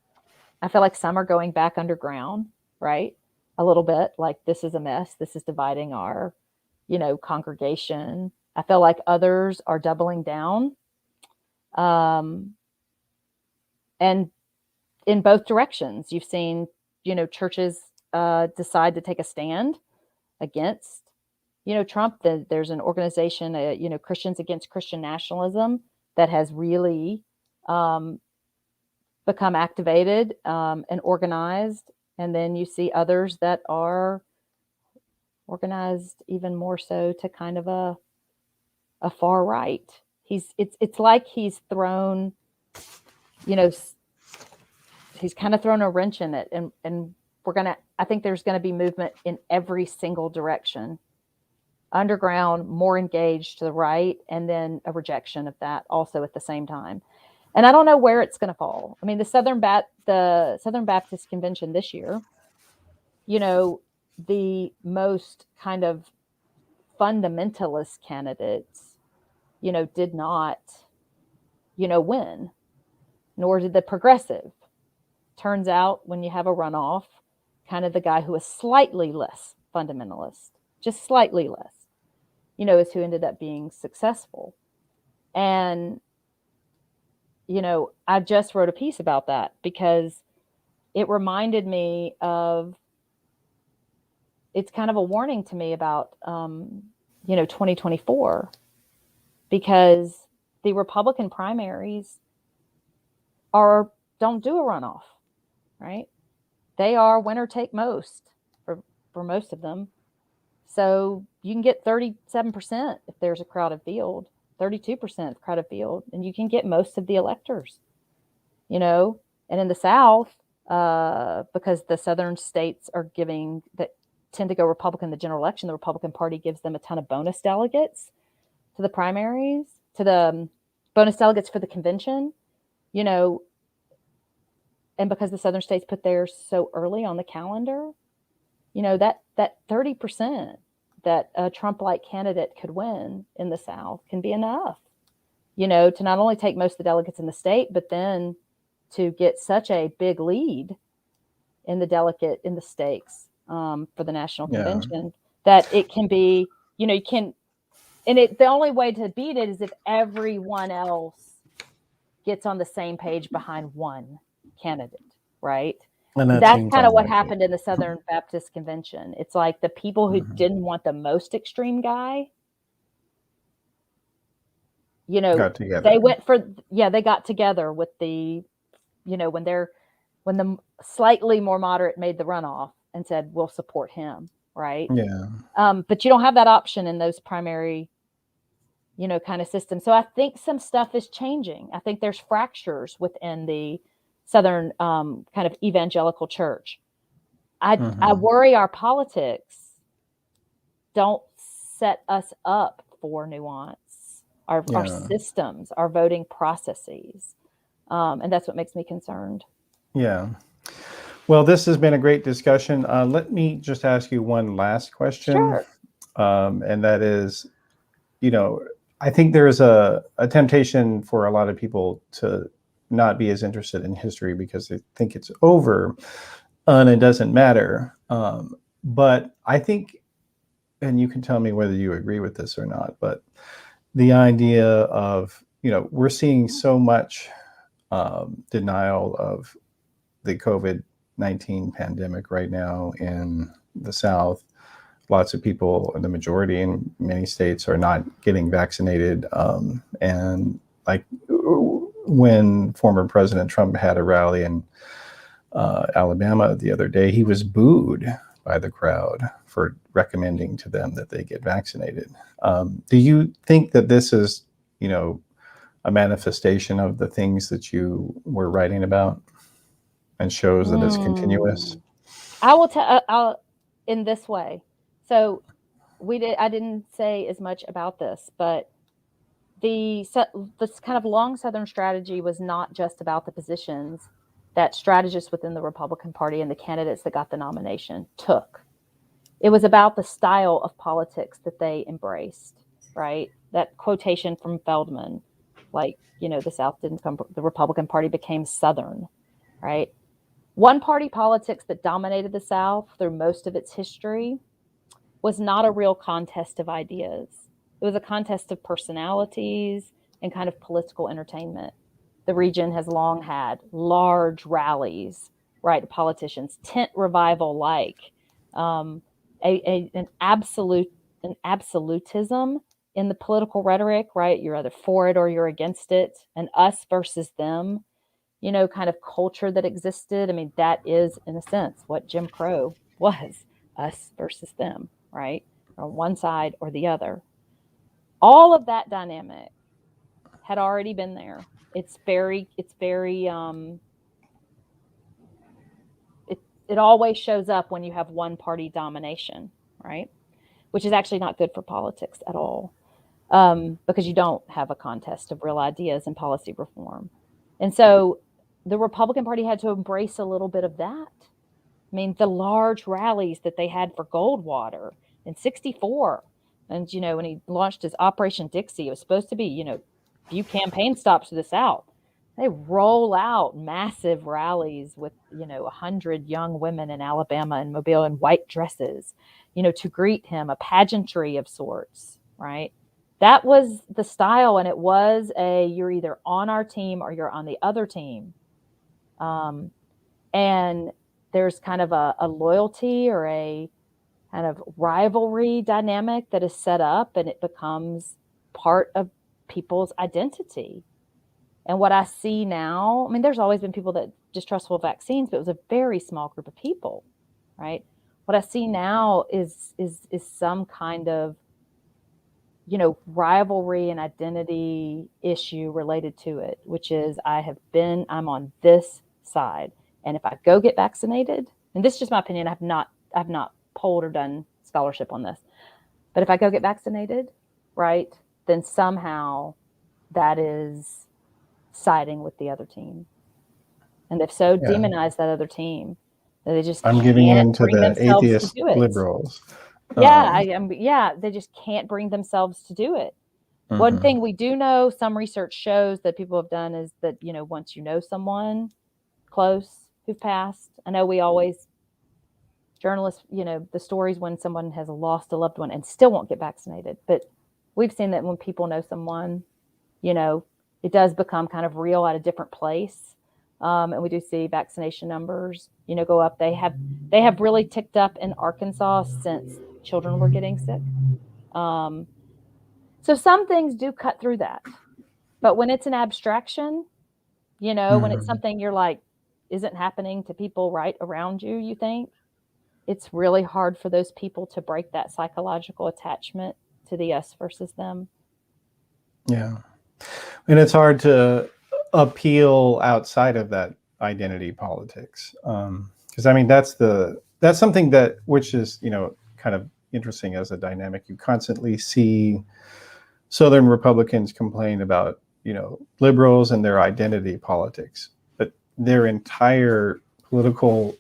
I feel like some are going back underground, right? A little bit, like, this is a mess. This is dividing our, congregation. I feel like others are doubling down. And in both directions, you've seen, churches decide to take a stand against, Trump. There's an organization, Christians Against Christian Nationalism, that has really become activated and organized. And then you see others that are organized even more so to kind of a far right. It's like he's thrown, he's kind of thrown a wrench in it, and I think there's going to be movement in every single direction. Underground, more engaged to the right, and then a rejection of that also at the same time. And I don't know where it's going to fall. I mean, the Southern Baptist Convention this year, the most kind of fundamentalist candidates, did not, win, nor did the progressive. Turns out when you have a runoff, kind of the guy who is slightly less fundamentalist, just slightly less, is who ended up being successful. And I just wrote a piece about that because it reminded me of, it's kind of a warning to me about, 2024, because the Republican primaries don't do a runoff, right? They are winner take most for most of them. So you can get 37% if there's a crowded field, 32% crowded field, and you can get most of the electors, And in the South, because the Southern states are that tend to go Republican in the general election, the Republican Party gives them a ton of bonus delegates to the primaries, to the bonus delegates for the convention, and because the Southern states put theirs so early on the calendar, that 30% that a Trump-like candidate could win in the South can be enough, to not only take most of the delegates in the state, but then to get such a big lead in the stakes for the national convention that it can be, the only way to beat it is if everyone else gets on the same page behind one candidate, right? And that's kind of what happened in the Southern Baptist Convention. It's like the people who didn't want the most extreme guy, got together. They got together with the, when the slightly more moderate made the runoff and said, we'll support him, right? Yeah. But you don't have that option in those primary, kind of systems. So I think some stuff is changing. I think there's fractures within the Southern kind of evangelical church. I worry our politics don't set us up for nuance, our systems, our voting processes. And that's what makes me concerned. Yeah. Well, this has been a great discussion. Let me just ask you one last question. Sure. And that is, I think there is a temptation for a lot of people to not be as interested in history because they think it's over and it doesn't matter. But I think, and you can tell me whether you agree with this or not, but the idea of, we're seeing so much denial of the COVID-19 pandemic right now in the South. Lots of people, the majority in many states, are not getting vaccinated. And like when former President Trump had a rally in Alabama the other day, he was booed by the crowd for recommending to them that they get vaccinated. Do you think that this is, a manifestation of the things that you were writing about and shows that it's continuous? I will tell in this way. So I didn't say as much about this, but this kind of long Southern strategy was not just about the positions that strategists within the Republican Party and the candidates that got the nomination took. It was about the style of politics that they embraced, right? That quotation from Feldman, like, the South didn't come, the Republican Party became Southern, right? One party politics that dominated the South through most of its history was not a real contest of ideas. It was a contest of personalities and kind of political entertainment. The region has long had large rallies, right? Politicians, tent revival like, an absolutism in the political rhetoric, right? You're either for it or you're against it, and us versus them, kind of culture that existed. I mean, that is, in a sense, what Jim Crow was, us versus them, right? On one side or the other. All of that dynamic had already been there. It always shows up when you have one party domination, right? Which is actually not good for politics at all, because you don't have a contest of real ideas and policy reform. And so the Republican Party had to embrace a little bit of that. I mean, the large rallies that they had for Goldwater in '64, and, when he launched his Operation Dixie, it was supposed to be, few campaign stops to the South. They roll out massive rallies with, 100 young women in Alabama and Mobile in white dresses, to greet him, a pageantry of sorts, right? that was the style, and it was you're either on our team or you're on the other team. And there's kind of a loyalty or a kind of rivalry dynamic that is set up, and it becomes part of people's identity. And what I see now, I mean, there's always been people that distrustful of vaccines, but it was a very small group of people, right? What I see now is some kind of, rivalry and identity issue related to it, which is I'm on this side. And if I go get vaccinated, and this is just my opinion, I've not polled or done scholarship on this, but if I go get vaccinated, right, then somehow that is siding with the other team. And they've so demonized that other team that they just I'm giving in to bring the themselves atheist to do it. liberals. They just can't bring themselves to do it. Mm-hmm. One thing we do know, some research shows that people have done is that, once you know someone close who've passed, I know we always, journalists, the stories when someone has lost a loved one and still won't get vaccinated. But we've seen that when people know someone, it does become kind of real at a different place. And we do see vaccination numbers, go up. They have really ticked up in Arkansas since children were getting sick. So some things do cut through that. But when it's an abstraction, when it's something you're like, isn't happening to people right around you, you think, it's really hard for those people to break that psychological attachment to the us versus them. Yeah. And it's hard to appeal outside of that identity politics. Because I mean, that's something which is, kind of interesting as a dynamic. You constantly see Southern Republicans complain about, liberals and their identity politics, but their entire political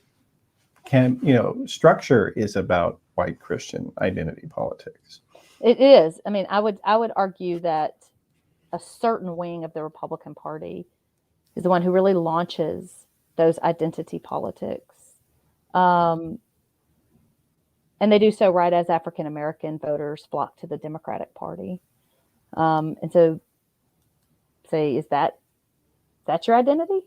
structure is about white Christian identity politics. It is. I mean, I would argue that a certain wing of the Republican Party is the one who really launches those identity politics. And they do so right as African American voters flock to the Democratic Party. And so say, is that your identity,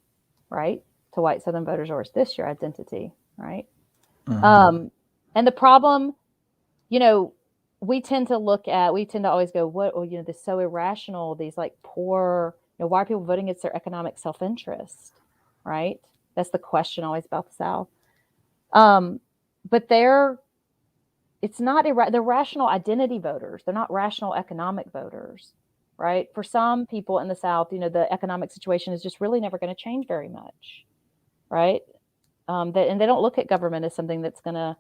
right? To white Southern voters, or is this your identity, right? Mm-hmm. And the problem, we tend to always go, this is so irrational, these like poor, why are people voting against their economic self-interest, right? That's the question always about the South. But they're rational identity voters. They're not rational economic voters, right? For some people in the South, the economic situation is just really never going to change very much, right? And they don't look at government as something that's going to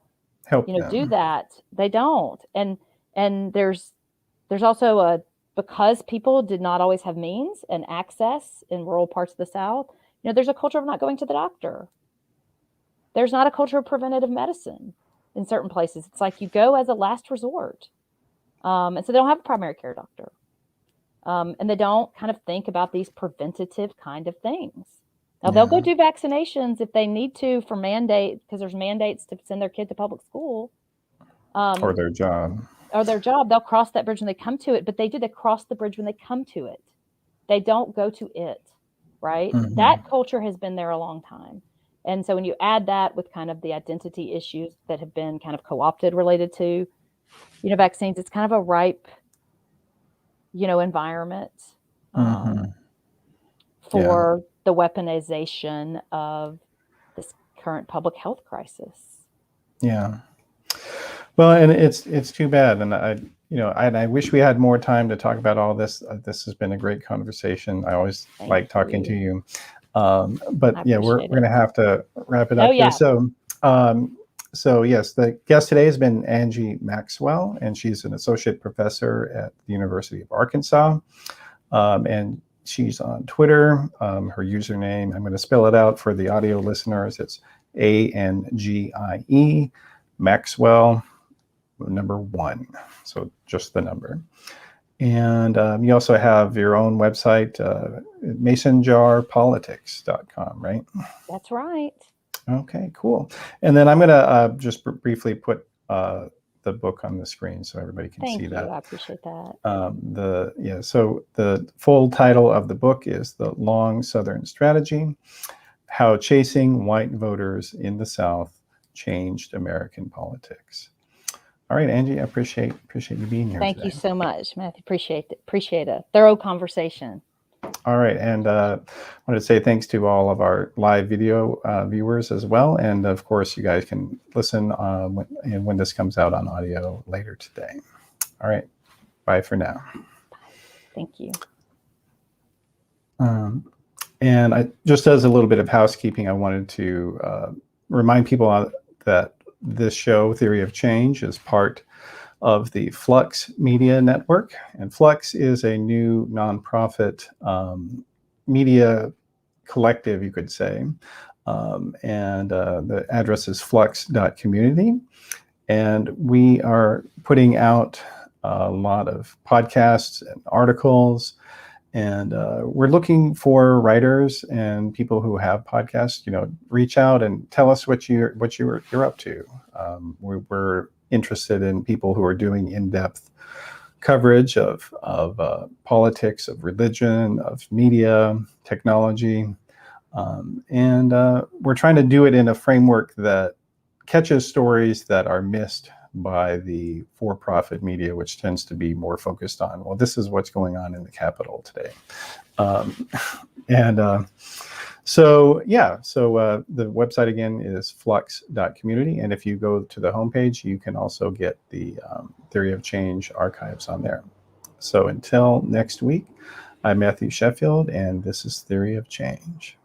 help them do that. They don't. And there's also because people did not always have means and access in rural parts of the South, there's a culture of not going to the doctor. There's not a culture of preventative medicine in certain places. It's like you go as a last resort. And so they don't have a primary care doctor. And they don't kind of think about these preventative kind of things. Now, they'll go do vaccinations if they need to for mandate, because there's mandates to send their kid to public school. Or their job. They'll cross that bridge when they come to it, but they cross the bridge when they come to it. They don't go to it, right? Mm-hmm. That culture has been there a long time. And so when you add that with kind of the identity issues that have been kind of co-opted related to, vaccines, it's kind of a ripe, environment for the weaponization of this current public health crisis. Yeah. Well, and it's too bad. And I wish we had more time to talk about all this. This has been a great conversation. I always like talking to you. But yeah, we're going to have to wrap it up here. So yes, the guest today has been Angie Maxwell, and she's an associate professor at the University of Arkansas. And she's on Twitter. Her username, I'm going to spell it out for the audio listeners. It's ANGIE Maxwell, number 1. So just the number. And you also have your own website, masonjarpolitics.com, right? That's right. Okay, cool. And then I'm going to just briefly put the book on the screen so everybody can Thank see you. that. I appreciate that. So the full title of the book is The Long Southern Strategy: How Chasing White Voters in the South Changed American Politics. All right, Angie, I appreciate you being here Thank today. you so much, Matthew. Appreciate a thorough conversation. All right, and I want to say thanks to all of our live video viewers as well, and of course, you guys can listen when this comes out on audio later today. All right, bye for now. Thank you. And just as a little bit of housekeeping, I wanted to remind people that this show, Theory of Change, is part of the Flux Media Network. And Flux is a new nonprofit media collective, you could say. And the address is flux.community. And we are putting out a lot of podcasts and articles. And we're looking for writers and people who have podcasts. Reach out and tell us what you're up to. We're interested in people who are doing in-depth coverage of politics, of religion, of media, technology, and we're trying to do it in a framework that catches stories that are missed by the for-profit media, which tends to be more focused on, well, this is what's going on in the Capitol today. So the website again is flux.community. And if you go to the homepage, you can also get the Theory of Change archives on there. So until next week, I'm Matthew Sheffield, and this is Theory of Change.